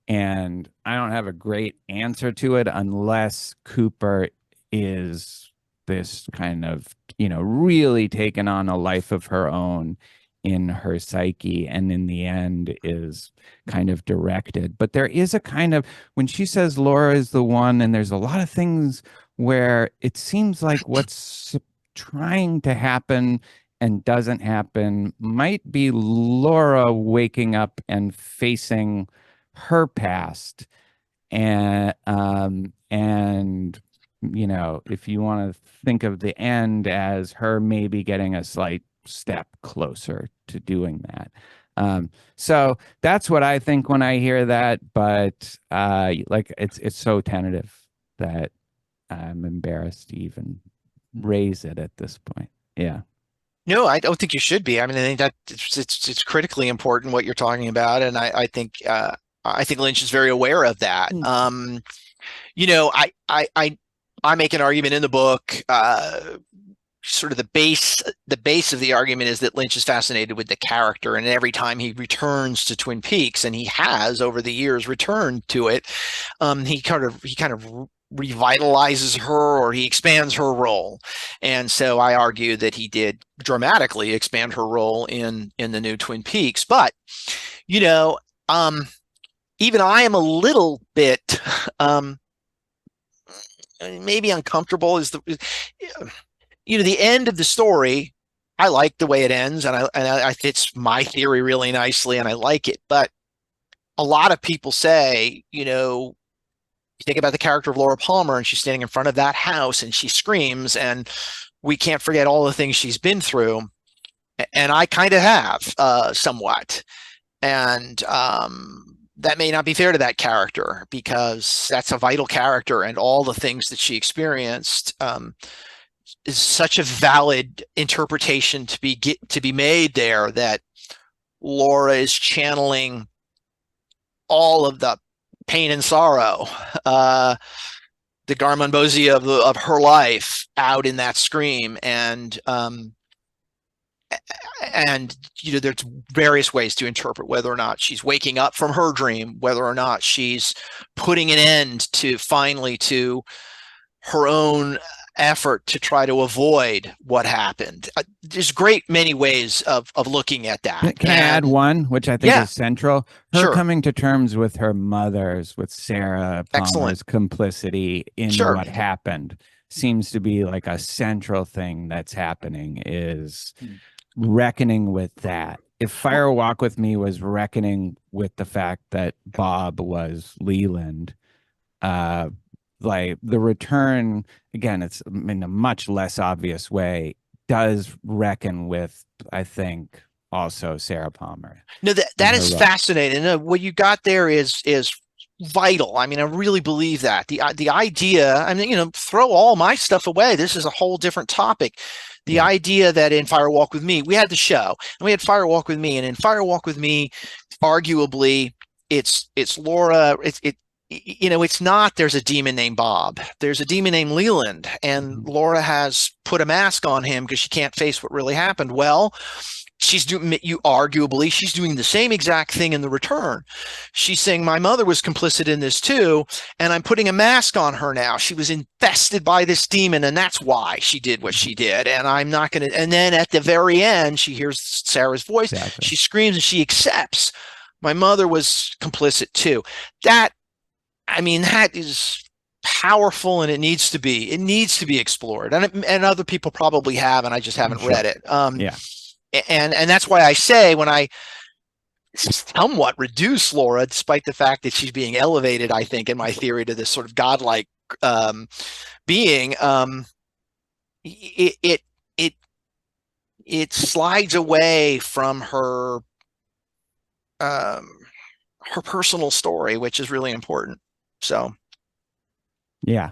And I don't have a great answer to it unless Cooper is this kind of, you know, really taken on a life of her own in her psyche, and in the end is kind of directed. But there is a kind of, when she says Laura is the one, and there's a lot of things where it seems like what's trying to happen and doesn't happen might be Laura waking up and facing her past. And you know, if you want to think of the end as her maybe getting a slight step closer to doing that. So that's what I think when I hear that, but like it's so tentative that I'm embarrassed to even raise it at this point. Yeah. No, I don't think you should be. I mean, I think that it's critically important what you're talking about, and I think Lynch is very aware of that. You know, I make an argument in the book. Sort of the base of the argument is that Lynch is fascinated with the character, and every time he returns to Twin Peaks, and he has over the years returned to it, he kind of revitalizes her, or he expands her role. And so I argue that he did dramatically expand her role in the new Twin Peaks. But, you know, even I am a little bit maybe uncomfortable is the, you know, the end of the story. I like the way it ends, and I fits my theory really nicely, and I like it. But a lot of people say, you know, you think about the character of Laura Palmer, and she's standing in front of that house and she screams, and we can't forget all the things she's been through. And I kind of have somewhat. And that may not be fair to that character, because that's a vital character, and all the things that she experienced is such a valid interpretation to be made there, that Laura is channeling all of the pain and sorrow, the Garmonbozia of her life out in that scream. And you know, there's various ways to interpret whether or not she's waking up from her dream, whether or not she's putting an end to finally to her own effort to try to avoid what happened. There's great many ways of looking at that. Can I add one, which I think Yeah. is central? Her Sure. coming to terms with her mother's, with Sarah Palmer's Excellent. complicity in Sure. what happened, seems to be like a central thing that's happening, is reckoning with that. If Fire Walk with Me was reckoning with the fact that Bob was Leland, like the return, again, it's in a much less obvious way, does reckon with, I think, also Sarah Palmer. No, that is fascinating. What you got there is vital. I mean, I really believe that the idea, I mean, you know, throw all my stuff away. This is a whole different topic. The idea that in Fire Walk with Me, we had the show and we had Fire Walk with Me, and in Fire Walk with Me, arguably it's Laura. You know, it's not, there's a demon named Bob. There's a demon named Leland, and Laura has put a mask on him because she can't face what really happened. Well, she's doing the same exact thing in The Return. She's saying, my mother was complicit in this too, and I'm putting a mask on her now. She was infested by this demon, and that's why she did what she did. And I'm not going to, and then at the very end, she hears Sarah's voice. Exactly. She screams and she accepts. My mother was complicit too. That is powerful, and it needs to be explored. And other people probably have, and I just haven't read it. And that's why I say, when I somewhat reduce Laura, despite the fact that she's being elevated, I think, in my theory, to this sort of godlike being, it slides away from her personal story, which is really important. So yeah,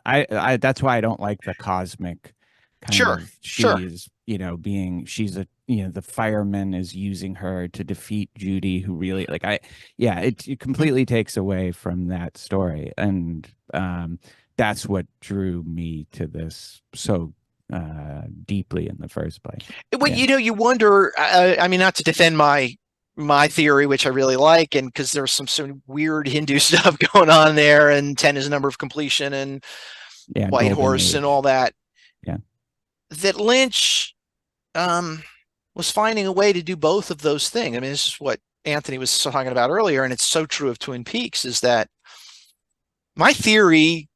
I that's why I don't like the cosmic kind of, she's you know, she's a, you know, the fireman is using her to defeat Judy, who really, like, it completely takes away from that story. And that's what drew me to this so deeply in the first place. Well, you wonder. I mean, not to defend my theory, which I really like, and because there's some weird Hindu stuff going on there, and 10 is a number of completion, and White Horse, and all that. Yeah, that Lynch was finding a way to do both of those things. I mean, this is what Anthony was talking about earlier, and it's so true of Twin Peaks, is that my theory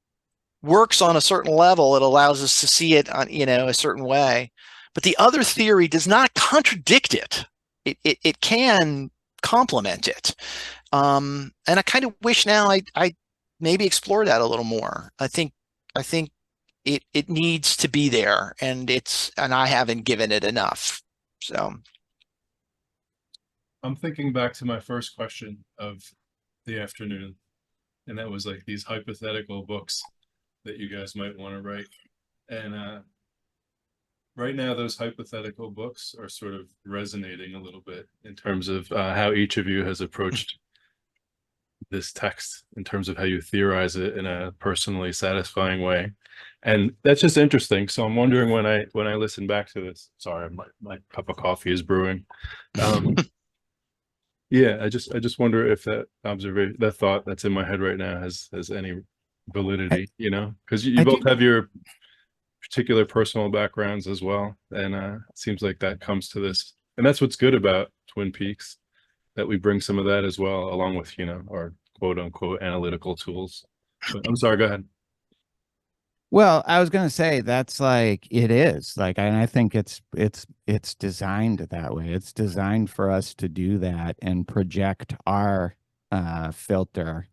works on a certain level. It allows us to see it on, a certain way, but the other theory does not contradict it. It can complement it. And I kind of wish now I maybe explore that a little more. I think it needs to be there, and I haven't given it enough. So I'm thinking back to my first question of the afternoon, and that was like these hypothetical books that you guys might want to write. And right now, those hypothetical books are sort of resonating a little bit in terms of how each of you has approached this text, in terms of how you theorize it in a personally satisfying way. And that's just interesting. So I'm wondering, when I listen back to this, sorry, my cup of coffee is brewing. Yeah, I just wonder if that observation, that thought that's in my head right now has any validity, because you both have your particular personal backgrounds as well, and it seems like that comes to this, and that's what's good about Twin Peaks, that we bring some of that as well, along with our quote unquote analytical tools. But I'm sorry, go ahead. Well, I was going to say that's like it is like, and I think it's designed that way. It's designed for us to do that and project our filter,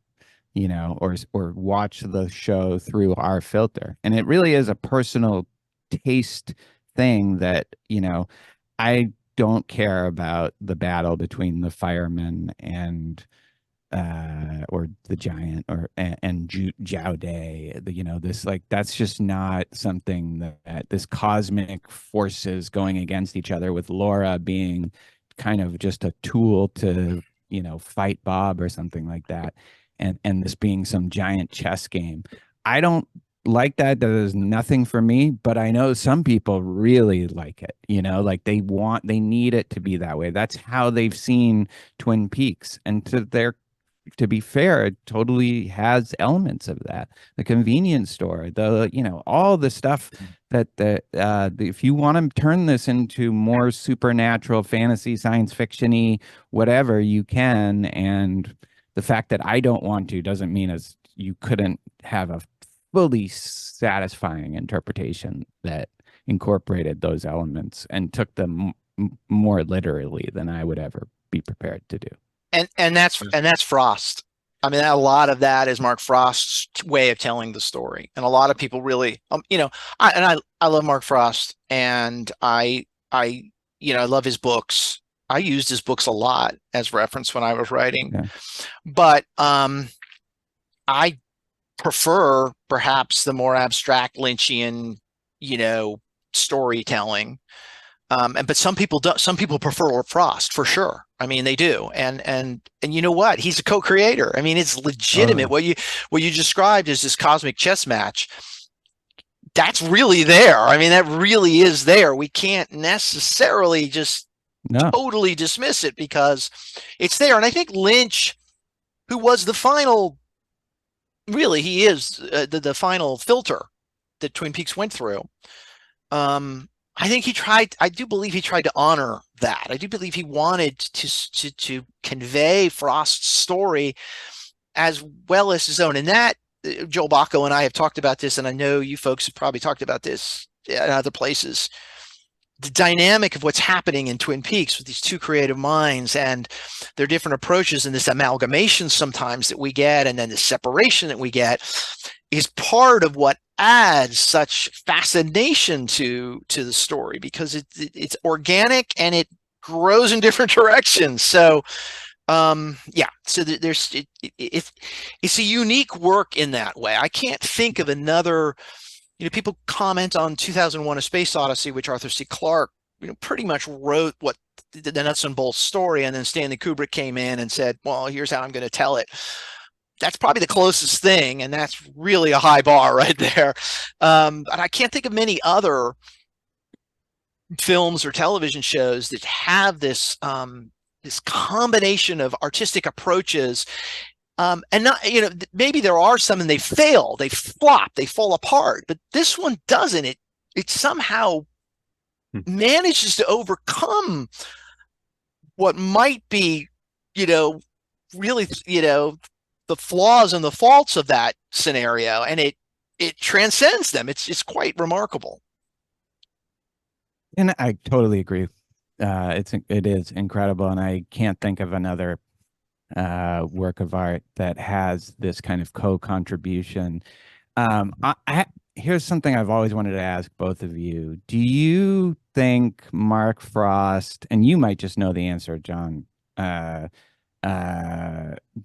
or watch the show through our filter. And it really is a personal taste thing that, I don't care about the battle between the firemen and or the giant and Jowday, this, like, that's just not something that this cosmic forces going against each other, with Laura being kind of just a tool to, fight Bob or something like that. And this being some giant chess game. I don't like that. That is nothing for me, but I know some people really like it, like they need it to be that way. That's how they've seen Twin Peaks. And to be fair, it totally has elements of that. The convenience store, all the stuff that if you want to turn this into more supernatural, fantasy, science fiction-y, whatever, you can. And the fact that I don't want to doesn't mean as you couldn't have a fully satisfying interpretation that incorporated those elements and took them more literally than I would ever be prepared to do. And that's Frost. I mean, a lot of that is Mark Frost's way of telling the story, and a lot of people really, I love Mark Frost, and I love his books. I used his books a lot as reference when I was writing, but I prefer perhaps the more abstract Lynchian, storytelling. But some people don't. Some people prefer Frost for sure. I mean, they do. And you know what? He's a co-creator. I mean, it's legitimate. What you described as this cosmic chess match, that's really there. I mean, that really is there. We can't necessarily just totally dismiss it because it's there. And I think Lynch, who was the final, really, he is the final filter that Twin Peaks went through. I think I do believe he tried to honor that. I do believe he wanted to convey Frost's story as well as his own. And that, Joel Bacco and I have talked about this, and I know you folks have probably talked about this at other places. The dynamic of what's happening in Twin Peaks with these two creative minds and their different approaches, and this amalgamation sometimes that we get, and then the separation that we get, is part of what adds such fascination to the story, because it's organic and it grows in different directions. So so it's a unique work in that way. I can't think of another. People comment on 2001: A Space Odyssey, which Arthur C. Clarke pretty much wrote what the nuts and bolts story, and then Stanley Kubrick came in and said, well, here's how I'm going to tell it. that's probably the closest thing, and that's really a high bar right there. And I can't think of many other films or television shows that have this this combination of artistic approaches. And not, maybe there are some and they fail, they flop, they fall apart, but this one doesn't. It somehow manages to overcome what might be, really, the flaws and the faults of that scenario, and it transcends them. It's quite remarkable. And I totally agree. It is incredible, and I can't think of another work of art that has this kind of co-contribution. Here's something I've always wanted to ask both of you. Do you think Mark Frost, and you might just know the answer, John, do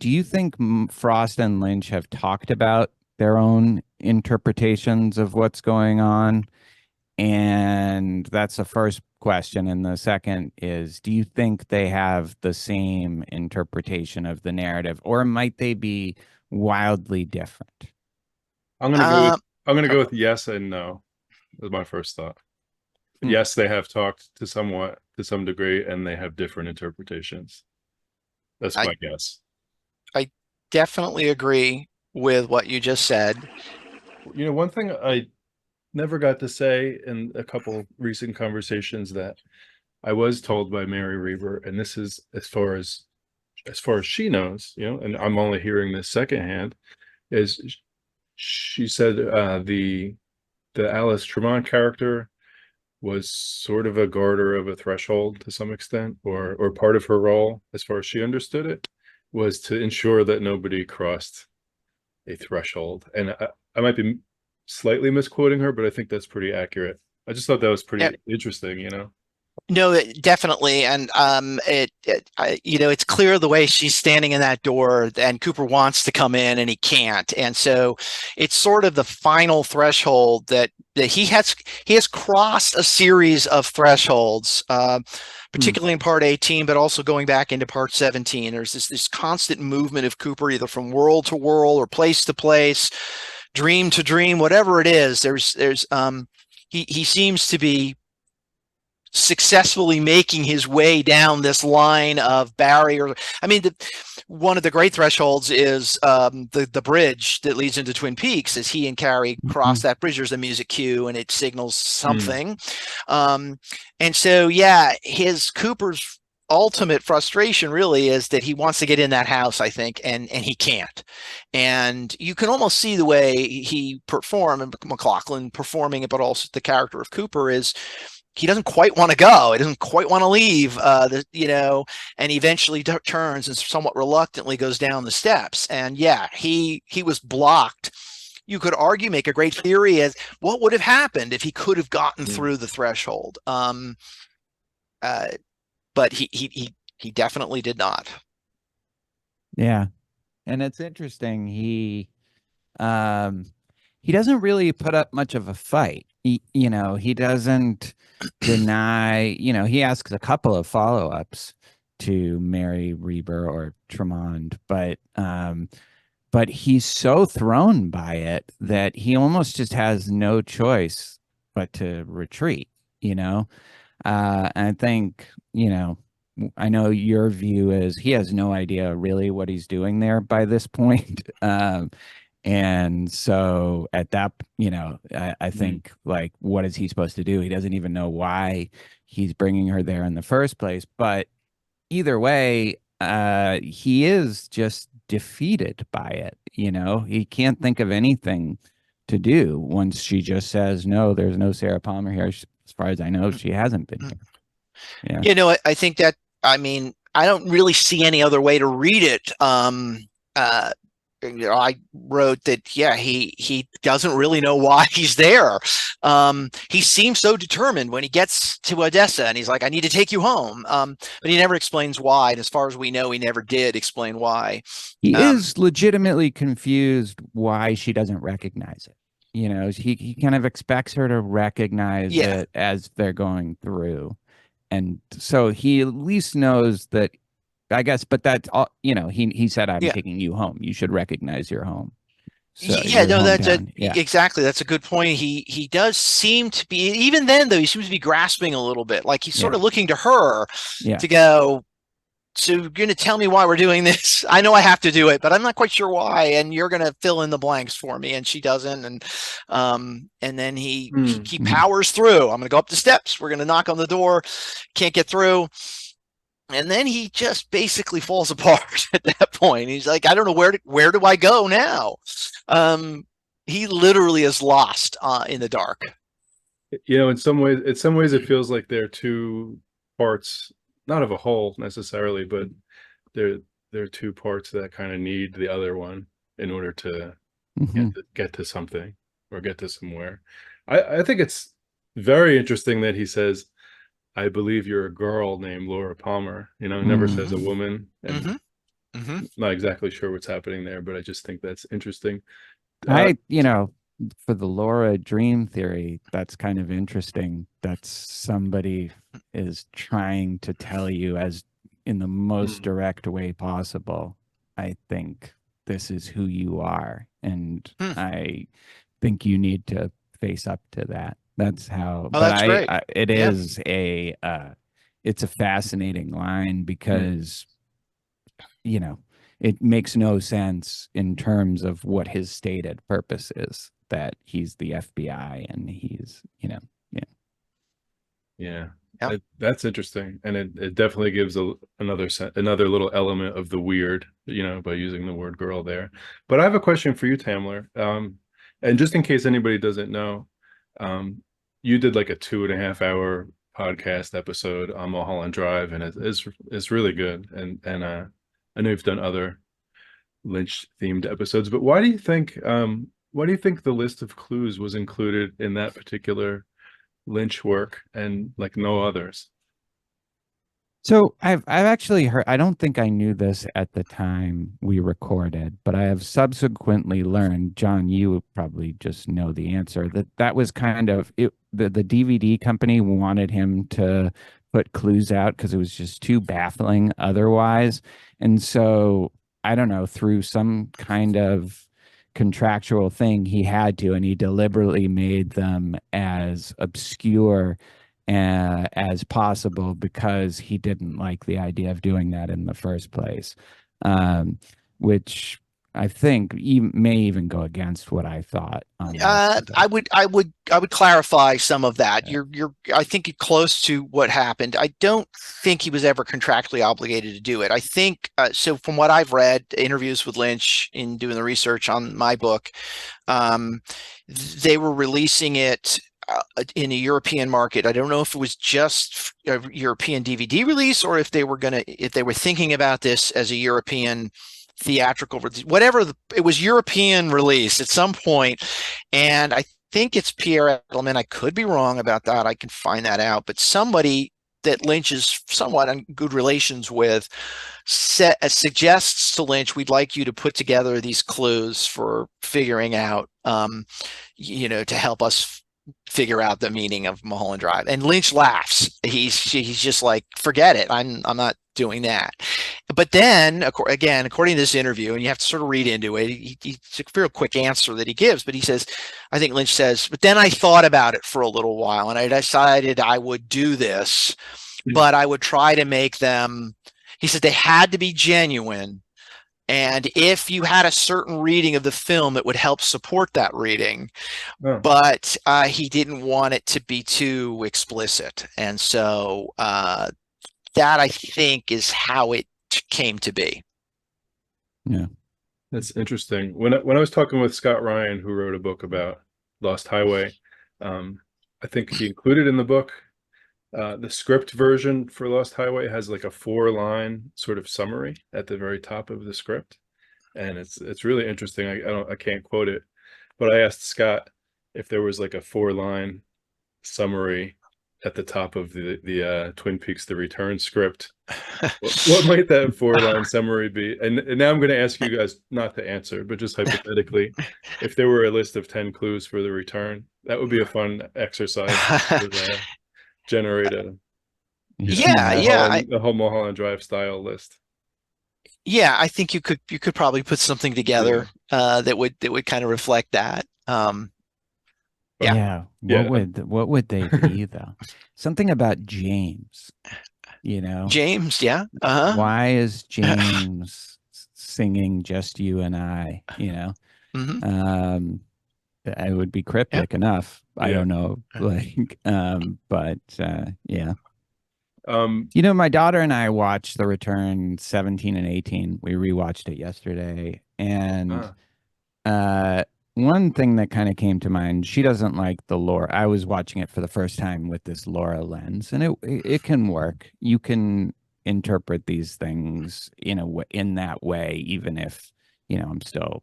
you think Frost and Lynch have talked about their own interpretations of what's going on? And that's the first question. And the second is, do you think they have the same interpretation of the narrative, or might they be wildly different? I'm gonna go with yes and no. Is my first thought. Yes, they have talked to some degree, and they have different interpretations. That's my guess. I definitely agree with what you just said. One thing I never got to say in a couple recent conversations that I was told by Mary Reber, and this is as far as she knows, and I'm only hearing this secondhand, is she said the Alice Tremont character was sort of a garter of a threshold to some extent, or part of her role, as far as she understood it, was to ensure that nobody crossed a threshold. And I might be slightly misquoting her, but I think that's pretty accurate. I just thought that was pretty interesting, No, definitely, and it's clear the way she's standing in that door, and Cooper wants to come in and he can't, and so it's sort of the final threshold that he has crossed a series of thresholds, particularly in part 18, but also going back into part 17. There's this constant movement of Cooper, either from world to world or place to place, dream to dream, whatever it is. He seems to be successfully making his way down this line of barriers. I mean, one of the great thresholds is the bridge that leads into Twin Peaks. As he and Carrie cross that bridge, there's a music cue and it signals something. And so, his Cooper's ultimate frustration really is that he wants to get in that house, I think, and he can't. And you can almost see the way he performed, and McLaughlin performing it, but also the character of Cooper is, he doesn't quite want to go. He doesn't quite want to leave, and eventually turns and somewhat reluctantly goes down the steps. And he was blocked. You could argue, make a great theory as what would have happened if he could have gotten through the threshold. But he definitely did not. Yeah. And it's interesting. He doesn't really put up much of a fight. He doesn't deny, he asks a couple of follow-ups to Mary Reber or Tremont, but he's so thrown by it that he almost just has no choice but to retreat, and I think, I know your view is he has no idea really what he's doing there by this point. And so at that, I think, like, what is he supposed to do? He doesn't even know why he's bringing her there in the first place. But either way, he is just defeated by it. He can't think of anything to do once she just says, no, there's no Sarah Palmer here. As far as I know, she hasn't been here. Yeah. I think that, I don't really see any other way to read it. I wrote that, he doesn't really know why he's there. He seems so determined when he gets to Odessa and he's like, I need to take you home. But he never explains why. And as far as we know, he never did explain why. He is legitimately confused why she doesn't recognize it. He kind of expects her to recognize it as they're going through. And so he at least knows that I guess, but that's all, you know, he said, I'm Yeah. taking you home. You should recognize your home. So Yeah, your no, hometown. Yeah. exactly. That's a good point. He does seem to be, even then though, he seems to be grasping a little bit. Like he's sort of looking to her Yeah. to go, so you're going to tell me why we're doing this? I know I have to do it, but I'm not quite sure why. And you're going to fill in the blanks for me. And she doesn't. And then he powers through. I'm going to go up the steps. We're going to knock on the door. Can't get through. And then he just basically falls apart at that point. He's like, I don't know where do I go now? He literally is lost in the dark. You know, in some ways it feels like they're two parts, not of a whole necessarily, but they're two parts that kind of need the other one in order to get to something or get to somewhere. I think it's very interesting that he says, I believe you're a girl named Laura Palmer. You know, never says a woman. And not exactly sure what's happening there, but I just think that's interesting. You know, for the Laura dream theory, that's kind of interesting that somebody is trying to tell you, as in the most direct way possible, I think this is who you are. And I think you need to face up to that. That's how, but that's great. It is it's a fascinating line because, you know, it makes no sense in terms of what his stated purpose is, that he's the FBI and he's, you know, that's interesting. And it definitely gives another little element of the weird, you know, by using the word girl there. But I have a question for you, Tamler. And just in case anybody doesn't know, you did like a 2.5 hour podcast episode on Mulholland Drive, and it's really good. And I know you've done other Lynch themed episodes, but why do you think the list of clues was included in that particular Lynch work and like no others? So I've actually heard, I don't think I knew this at the time we recorded, but I have subsequently learned, John, you probably just know the answer, that was kind of it. The DVD company wanted him to put clues out because it was just too baffling otherwise. And so I don't know, through some kind of contractual thing, he had to, and he deliberately made them as obscure as possible because he didn't like the idea of doing that in the first place, which I think may even go against what I thought. I would clarify some of that. I think you're close to what happened. I don't think he was ever contractually obligated to do it. I think so. From what I've read, interviews with Lynch in doing the research on my book, they were releasing it in a European market. I don't know if it was just a European DVD release or if they were thinking about this as a European theatrical, whatever. It was European release at some point, and I think it's Pierre Edelman. I could be wrong about that. I can find that out. But somebody that Lynch is somewhat in good relations with suggests to Lynch, we'd like you to put together these clues for figuring out, you know, to help us figure out the meaning of Mulholland Drive. And Lynch laughs. He's just like, forget it. I'm not doing that. But then, again, according to this interview, and you have to sort of read into it, it's a real quick answer that he gives, but he says, I think Lynch says, but then I thought about it for a little while and I decided I would do this, but I would try to make them, he said, they had to be genuine. And if you had a certain reading of the film, it would help support that reading. Oh. But he didn't want it to be too explicit. And so that, I think, is how it came to be. Yeah. That's interesting. When I was talking with Scott Ryan, who wrote a book about Lost Highway, I think he included in the book, the script version for Lost Highway has like a 4-line sort of summary at the very top of the script, and it's really interesting. I can't quote it, but I asked Scott if there was like a 4-line summary at the top of the Twin Peaks: The Return script. What might that 4-line summary be? And now I'm going to ask you guys not to answer, but just hypothetically, if there were a list of 10 clues for The Return, that would be a fun exercise. Generate a the whole Mulholland Drive style list. Yeah, I think you could probably put something together that would kind of reflect that. Yeah. Yeah. What would they be though? Something about James, you know? James, yeah. Uh-huh. Why is James singing Just You and I, you know? Mhm. It would be Yeah. cryptic enough. I Yeah. don't know, like, but yeah. Um, You know, my daughter and I watched The Return 17 and 18. We rewatched it yesterday, and ah, uh, one thing that kind of came to mind, she doesn't like the lore. I was watching it for the first time with this Laura lens, and it can work. You can interpret these things in that way, even if, I'm still.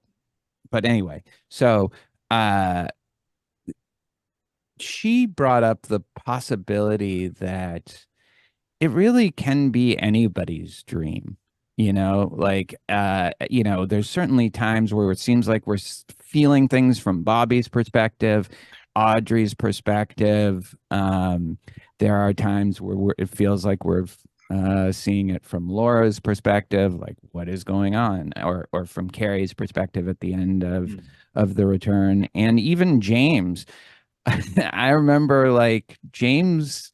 But anyway, so uh, she brought up the possibility that it really can be anybody's dream. Like, there's certainly times where it seems like we're feeling things from Bobby's perspective, Audrey's perspective. There are times where it feels like we're seeing it from Laura's perspective, like what is going on, or from Carrie's perspective at the end of The Return. And even James, I remember, like, James's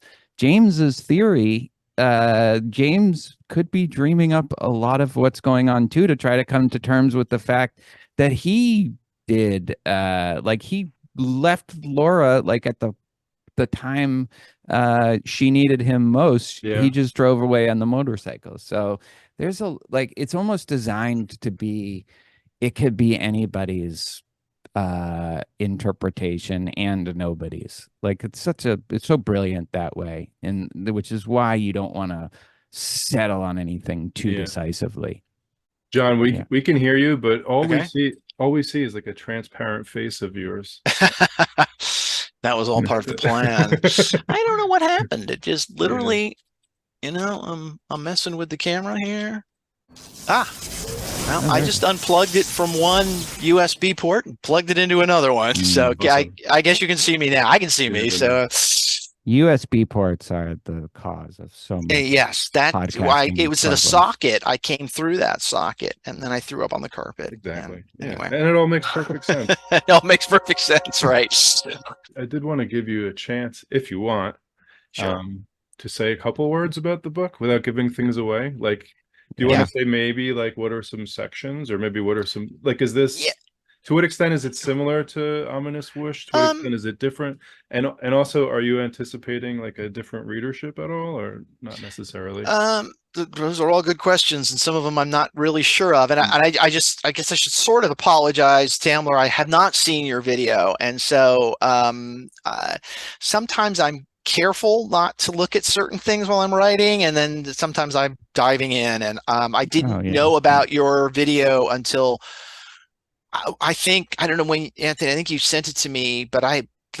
theory. James could be dreaming up a lot of what's going on too, to try to come to terms with the fact that he did, like, he left Laura, like, at the time she needed him most. yeah. He just drove away on the motorcycle. So there's it's almost designed to be, it could be anybody's interpretation and nobody's. Like, it's so brilliant that way, and which is why you don't want to settle on anything too Yeah. decisively. John, Yeah. we can hear you, but all we Okay. see is like a transparent face of yours. That was all part of the plan. I don't know what happened. It just literally, I'm messing with the camera here. Well, I just unplugged it from one USB port and plugged it into another one. So Awesome. I guess you can see me now. I can see me. So USB ports are the cause of so much. yes, that's why it was in a problems. socket. I came through that socket and then I threw up on the carpet. Exactly. And anyway, And it all makes perfect sense. it all makes perfect sense, right? I did want to give you a chance, if you want, Sure. to say a couple words about the book without giving things away. Like, do you want to say maybe, like, what are some sections, or maybe what are some, like, is this, to what extent is it similar to Ominous Whoosh? To what extent is it different? And also, are you anticipating like a different readership at all, or not necessarily? Those are all good questions, and some of them I'm not really sure of. And I guess I should sort of apologize, Tamler. I have not seen your video, and so sometimes I'm careful not to look at certain things while I'm writing, and then sometimes I'm diving in. And I didn't know about your video until I think, I don't know when, Anthony, I think you sent it to me, but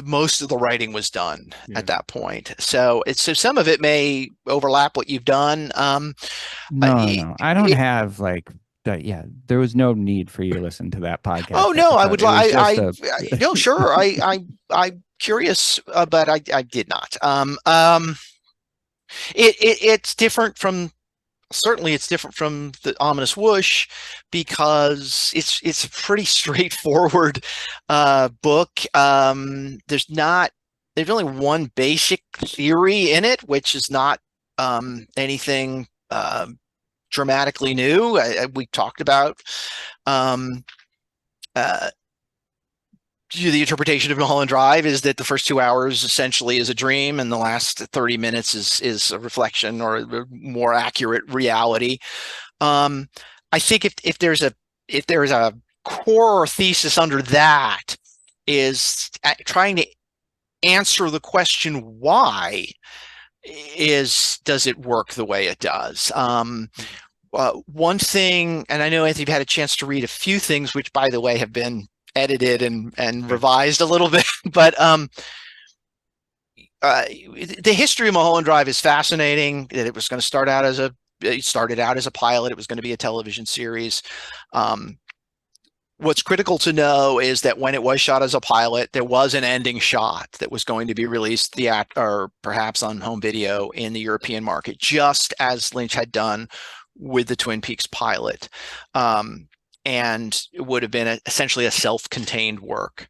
most of the writing was done at that point. So some of it may overlap what you've done. No, I don't have like that. Yeah, there was no need for you to listen to that podcast. Oh no, I would like. No, sure. I'm curious, but I did not. It's different from. Certainly it's different from the Ominous Whoosh because it's a pretty straightforward book. There's only one basic theory in it, which is not anything dramatically new. We talked about the interpretation of Mulholland Drive is that the first 2 hours essentially is a dream, and the last 30 minutes is a reflection or a more accurate reality. I think if there's a core thesis under that, is trying to answer the question why does it work the way it does. One thing, and I know Anthony, you've had a chance to read a few things, which by the way have been edited and revised a little bit, but the history of Mulholland Drive is fascinating. That it was going to it started out as a pilot. It was going to be a television series. What's critical to know is that when it was shot as a pilot, there was an ending shot that was going to be released or perhaps on home video in the European market, just as Lynch had done with the Twin Peaks pilot, and it would have been essentially a self-contained work.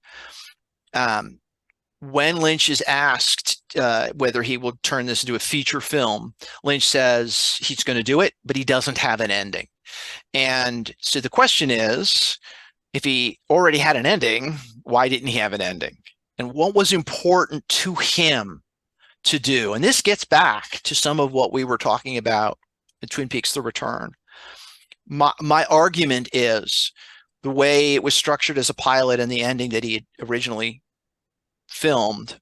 When Lynch is asked whether he will turn this into a feature film, Lynch says he's going to do it, but he doesn't have an ending. And so the question is, if he already had an ending, why didn't he have an ending? And what was important to him to do? And this gets back to some of what we were talking about in Twin Peaks: The Return. My argument is the way it was structured as a pilot and the ending that he had originally filmed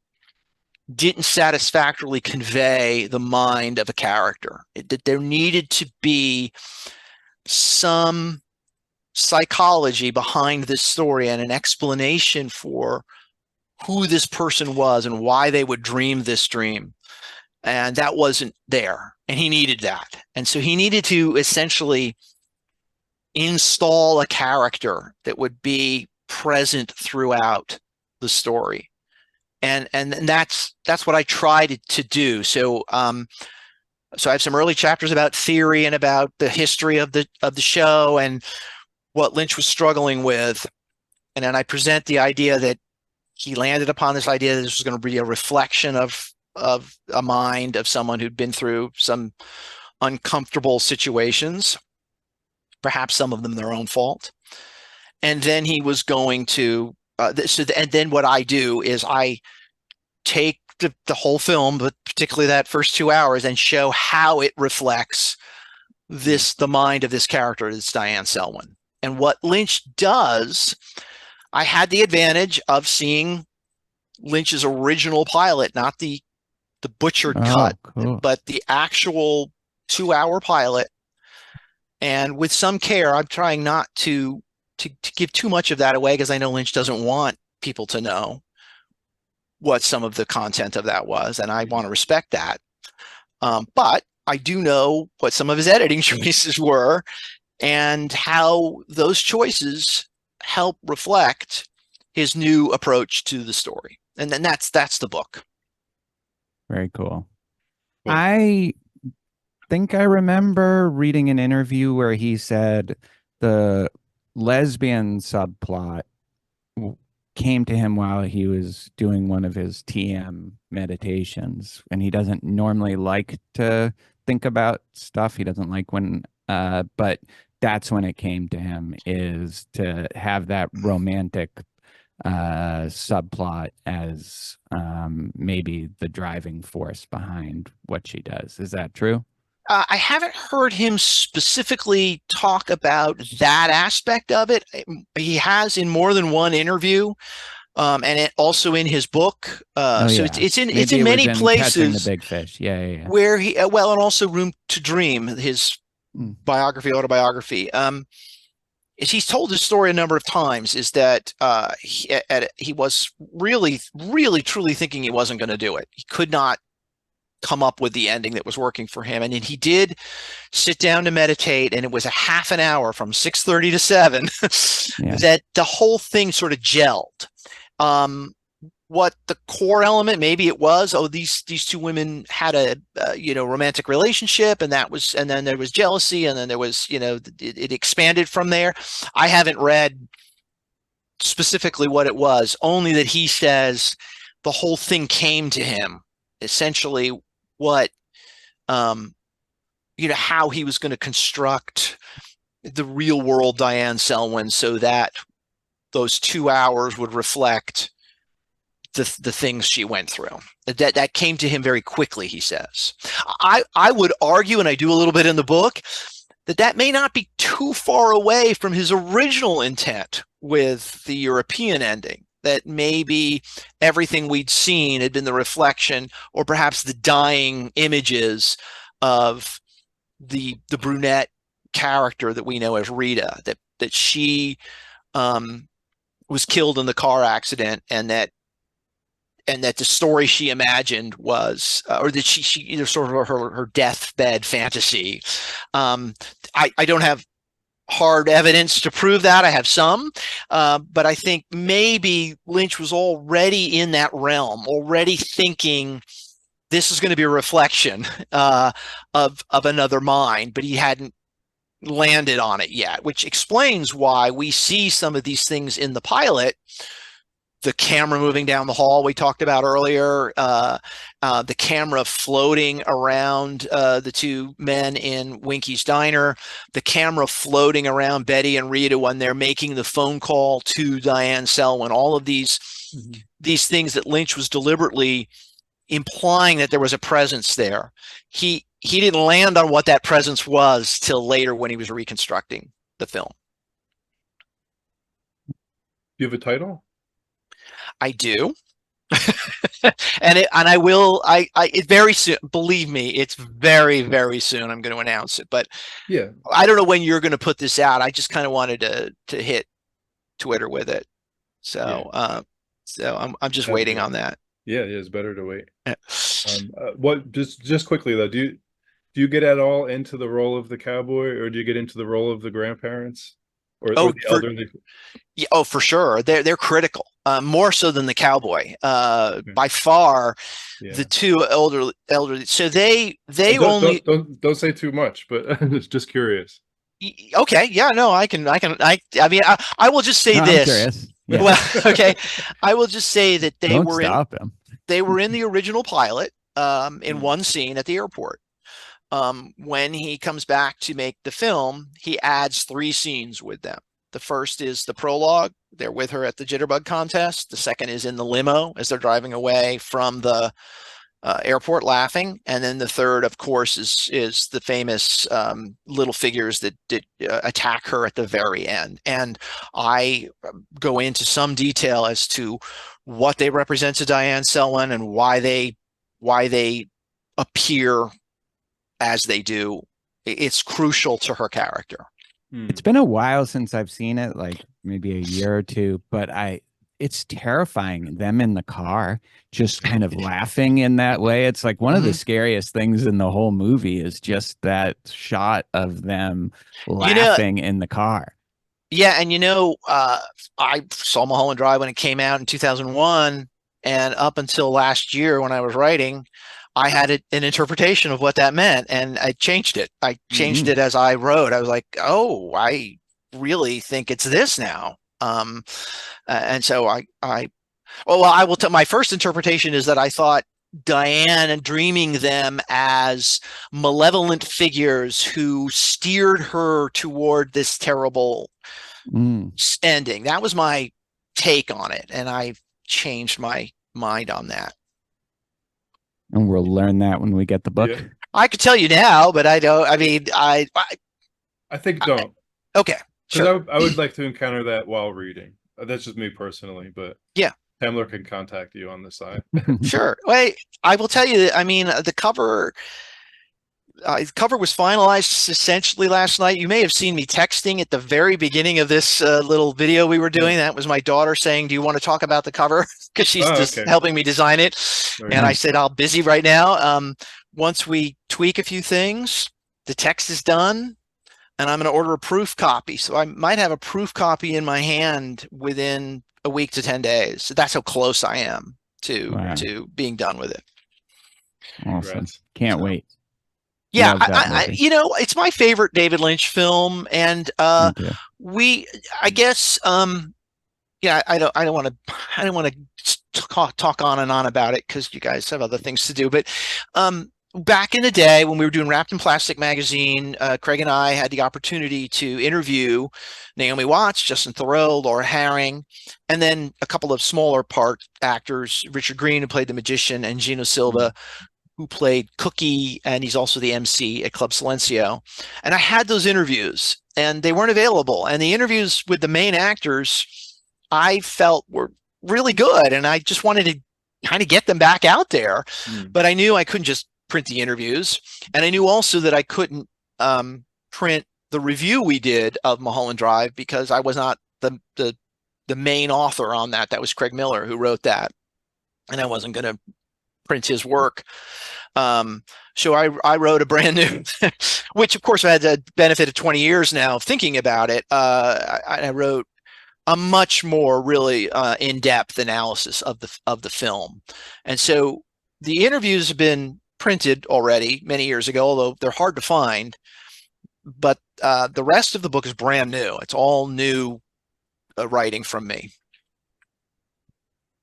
didn't satisfactorily convey the mind of a character. That there needed to be some psychology behind this story and an explanation for who this person was and why they would dream this dream. And that wasn't there. And he needed that. And so he needed to essentially install a character that would be present throughout the story. And that's what I tried to do. So so I have some early chapters about theory and about the history of the show and what Lynch was struggling with. And then I present the idea that he landed upon this idea that this was going to be a reflection of a mind of someone who'd been through some uncomfortable situations, perhaps some of them their own fault. And then he was going to, and then what I do is I take the whole film, but particularly that first 2 hours, and show how it reflects the mind of this character, this Diane Selwyn. And what Lynch does, I had the advantage of seeing Lynch's original pilot, not the butchered cut, cool. but the actual 2-hour pilot. And with some care, I'm trying not to give too much of that away, because I know Lynch doesn't want people to know what some of the content of that was, and I want to respect that. But I do know what some of his editing choices were and how those choices help reflect his new approach to the story. And then that's the book. Very cool. Cool. I think I remember reading an interview where he said the lesbian subplot came to him while he was doing one of his TM meditations, and he doesn't normally like to think about stuff. He doesn't like when, but that's when it came to him, is to have that romantic subplot as maybe the driving force behind what she does. Is that true? I haven't heard him specifically talk about that aspect of it. He has in more than one interview, and it also in his book. So it's in many places. Catching the Big Fish, yeah. Where he and also Room to Dream, his autobiography. As he's told his story a number of times, is that he was really, really, truly thinking he wasn't going to do it. He could not come up with the ending that was working for him. And then he did sit down to meditate, and it was a half an hour from 6:30 to 7 that the whole thing sort of gelled. What the core element, maybe it was, these two women had a romantic relationship, and then there was jealousy, and then there was, it expanded from there. I haven't read specifically what it was, only that he says the whole thing came to him, essentially what, how he was going to construct the real world Diane Selwyn so that those 2 hours would reflect the things she went through. That came to him very quickly, he says. I would argue, and I do a little bit in the book, that may not be too far away from his original intent with the European ending. That maybe everything we'd seen had been the reflection, or perhaps the dying images of the brunette character that we know as Rita, that she was killed in the car accident, and that the story she imagined was, or that she either sort of her deathbed fantasy. I don't have hard evidence to prove that. I have some, but I think maybe Lynch was already in that realm, already thinking this is going to be a reflection of another mind, but he hadn't landed on it yet, which explains why we see some of these things in the pilot. The camera moving down the hall we talked about earlier, the camera floating around the two men in Winky's diner, the camera floating around Betty and Rita when they're making the phone call to Diane Selwyn, all of these things that Lynch was deliberately implying that there was a presence there. He didn't land on what that presence was till later when he was reconstructing the film. Do you have a title? I do. and I will it very soon, believe me, it's very, very soon I'm going to announce it. But yeah, I don't know when you're going to put this out. I just kind of wanted to hit Twitter with it. So I'm just waiting on that. Yeah, it's better to wait. What just quickly though, do you get at all into the role of the cowboy, or do you get into the role of the grandparents? Or the elderly? Yeah, oh, for sure. They're critical, more so than the cowboy. By far, the two elderly. So they only don't say too much, but just curious. Okay, yeah, no, I mean, I will just say this. Yeah. Well, okay, I will just say that they were in the original pilot, in one scene at the airport. When he comes back to make the film, he adds 3 scenes with them. The first is the prologue. They're with her at the Jitterbug contest. The second is in the limo as they're driving away from the airport laughing. And then the third, of course, is the famous little figures that attack her at the very end. And I go into some detail as to what they represent to Diane Selwyn and why they appear as they do. It's crucial to her character. It's been a while since I've seen it, like maybe a year or two, but it's terrifying, them in the car just kind of laughing in that way. It's like one of the scariest things in the whole movie is just that shot of them laughing in the car. Yeah, and I saw Mulholland Drive when it came out in 2001, and up until last year when I was writing, I had an interpretation of what that meant, and I changed it. I changed it as I wrote. I was like, oh, I really think it's this now. And so I will tell, my first interpretation is that I thought Diane and dreaming them as malevolent figures who steered her toward this terrible ending. That was my take on it, and I changed my mind on that. And we'll learn that when we get the book. Yeah. I could tell you now, but I don't. I mean, I think don't. Okay. Because I would like to encounter that while reading. That's just me personally, but yeah, Tamler can contact you on the side. Sure. Wait, I will tell you. I mean, the cover was finalized essentially last night. You may have seen me texting at the very beginning of this little video we were doing. That was my daughter saying, "Do you want to talk about the cover?" Because she's just helping me design it. And I said, "I'm busy right now." Once we tweak a few things, the text is done, and I'm going to order a proof copy. So I might have a proof copy in my hand within a week to 10 days. So that's how close I am to being done with it. Awesome! Can't wait. Yeah, it's my favorite David Lynch film, and I guess, I don't want to talk on and on about it because you guys have other things to do. But back in the day when we were doing Wrapped in Plastic magazine, Craig and I had the opportunity to interview Naomi Watts, Justin Theroux, Laura Herring, and then a couple of smaller part actors, Richard Green, who played the magician, and Gino Silva, who played Cookie, and he's also the MC at Club Silencio. And I had those interviews, and they weren't available. And the interviews with the main actors, I felt were really good, and I just wanted to kind of get them back out there. But I knew I couldn't just print the interviews, and I knew also that I couldn't print the review we did of Mulholland Drive because I was not the main author on that. That was Craig Miller who wrote that, and I wasn't going to print his work. So I wrote a brand new, which of course I had the benefit of 20 years now of thinking about it. I wrote a much more really in-depth analysis of the film. And so the interviews have been printed already many years ago, although they're hard to find. the rest of the book is brand new. It's all new writing from me.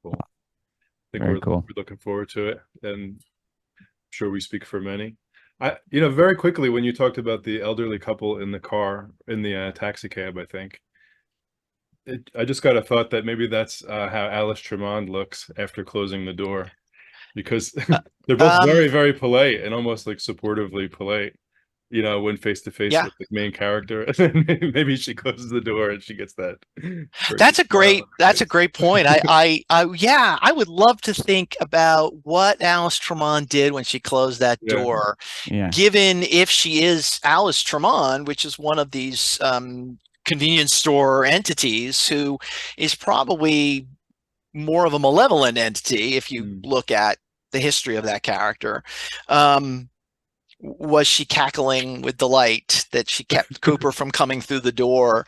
Cool. I think Very we're cool. looking forward to it, and I'm sure we speak for many. Very quickly, when you talked about the elderly couple in the car, in the taxi cab, I think I just got a thought that maybe that's how Alice Tremond looks after closing the door, because they're both very, very polite and almost like supportively polite, when face to face with the main character. And then maybe she closes the door and she gets that. That's a great point. I would love to think about what Alice Tremond did when she closed that door. Yeah. Given if she is Alice Tremond, which is one of these convenience store entities, who is probably more of a malevolent entity if you look at the history of that character. Was she cackling with delight that she kept Cooper from coming through the door?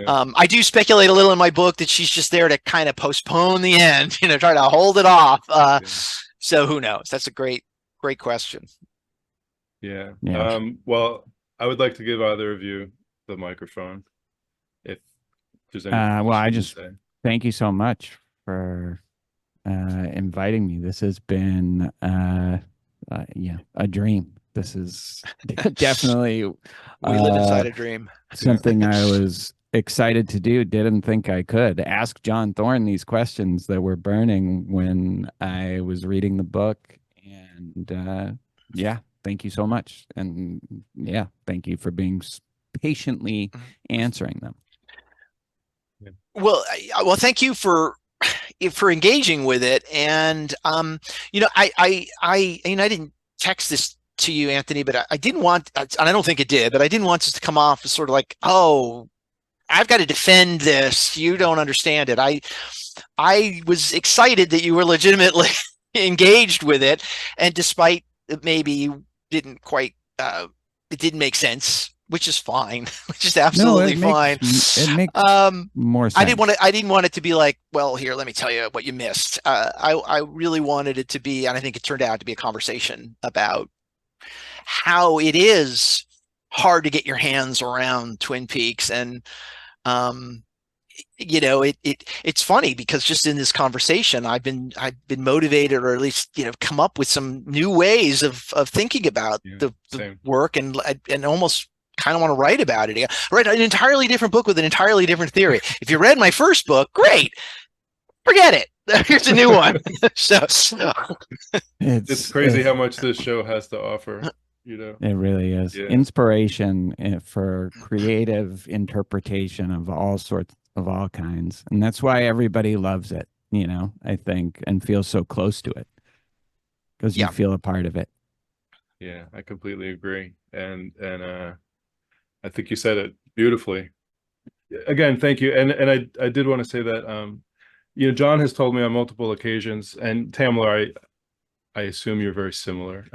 I do speculate a little in my book that she's just there to kind of postpone the end, try to hold it off. So who knows? That's a great question. Yeah. Well, I would like to give either of you the microphone. If there's any I just thank you so much for inviting me. This has been a dream. This is definitely we live inside a dream. Something I was excited to do. Didn't think I could ask John Thorne these questions that were burning when I was reading the book. And thank you so much. And thank you for being patiently answering them. Well, thank you for engaging with it. And I didn't text this to you, Anthony, but I didn't want, and I don't think it did, but I didn't want this to come off as sort of like, oh, I've got to defend this. You don't understand it. I was excited that you were legitimately engaged with it, and despite maybe you didn't quite, it didn't make sense, which is fine, which is absolutely fine. It makes more sense. I didn't want it to be like, well, here, let me tell you what you missed. I really wanted it to be, and I think it turned out to be, a conversation about how it is hard to get your hands around Twin Peaks. And it's funny because just in this conversation, I've been motivated, or at least come up with some new ways of thinking about the work, and almost kind of want to write about it. Write an entirely different book with an entirely different theory. If you read my first book, great. Forget it. Here's a new one. It's crazy how much this show has to offer. It really is. Inspiration for creative interpretation of all sorts, of all kinds. And that's why everybody loves it, I think, and feels so close to it, because you feel a part of it. Yeah, I completely agree. And I think you said it beautifully. Again, thank you. And I did want to say that, John has told me on multiple occasions, and Tamler, I assume you're very similar.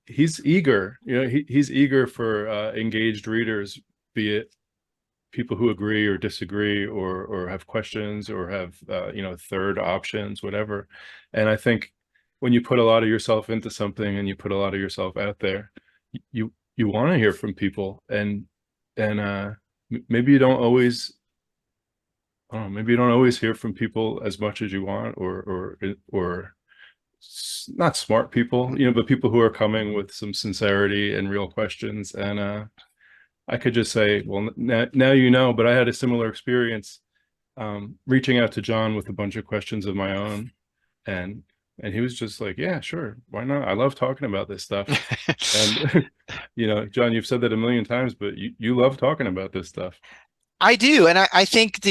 He's eager, he's eager for engaged readers, be it people who agree or disagree, or have questions, or have third options, whatever. And I think when you put a lot of yourself into something, and you put a lot of yourself out there, you want to hear from people, and maybe you don't always hear from people as much as you want, or not smart people, but people who are coming with some sincerity and real questions. And I could just say, well, now but I had a similar experience reaching out to John with a bunch of questions of my own, and he was just like, yeah, sure, why not? I love talking about this stuff. And John, you've said that a million times, but you love talking about this stuff. I do. And I think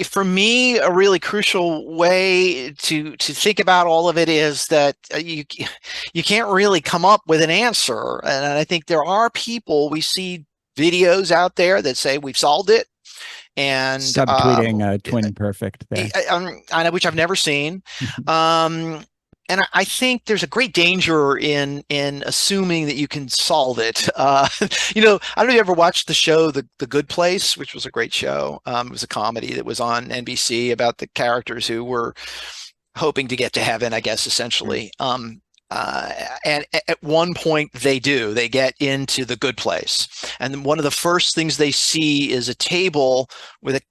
for me, a really crucial way to think about all of it is that you can't really come up with an answer. And I think there are people, we see videos out there that say we've solved it, and subtweeting Twin Perfect there, which I've never seen. And I think there's a great danger in assuming that you can solve it. I don't know if you ever watched the show, The Good Place, which was a great show. It was a comedy that was on NBC about the characters who were hoping to get to heaven, I guess, essentially. and at one point they get into the good place. And then one of the first things they see is a table with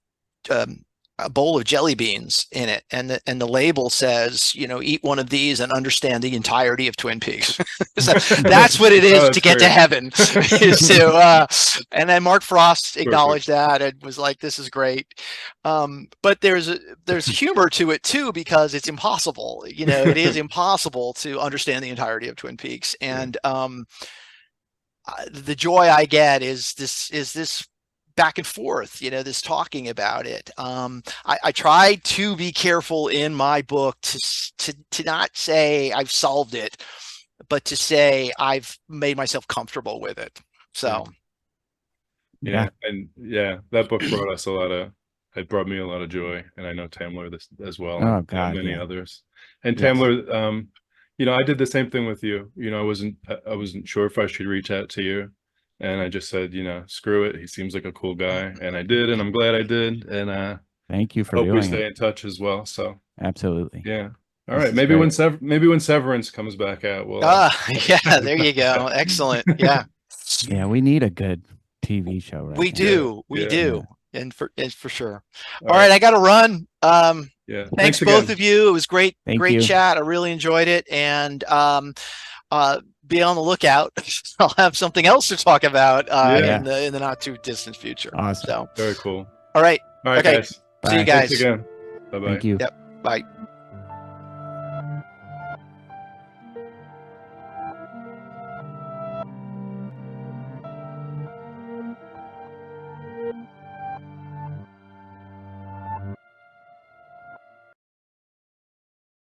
a bowl of jelly beans in it. And the label says, you know, eat one of these and understand the entirety of Twin Peaks. So that's what it is to get to heaven. And then Mark Frost acknowledged that and was like, this is great. But there's humor to it too, because it's impossible. You know, it is impossible to understand the entirety of Twin Peaks. And the joy I get is this back and forth, you know, this talking about it. I try to be careful in my book to not say I've solved it, but to say I've made myself comfortable with it. So yeah, and that book brought us it brought me a lot of joy, and I know Tamler this as well. Oh God, and many others. And Tamler, you know, I did the same thing with you. You know, I wasn't sure if I should reach out to you. And I just said, you know, screw it. He seems like a cool guy. And I did, and I'm glad I did. And thank you for hope doing we stay in touch as well. So absolutely. Yeah. All right. Maybe when Severance comes back out, we'll yeah, there you go. Excellent. Yeah. Yeah, we need a good TV show right We now. do. We Yeah. do. And for sure. All right, I gotta run. Yeah. Thanks both again. of you. It was great, Thank great you. chat. I really enjoyed it. And be on the lookout. I'll have something else to talk about in the not too distant future. Awesome. So Very cool. all right. All right, Okay. guys. See you Bye. guys. Thanks again. Bye-bye. Thank you. Yep. Bye.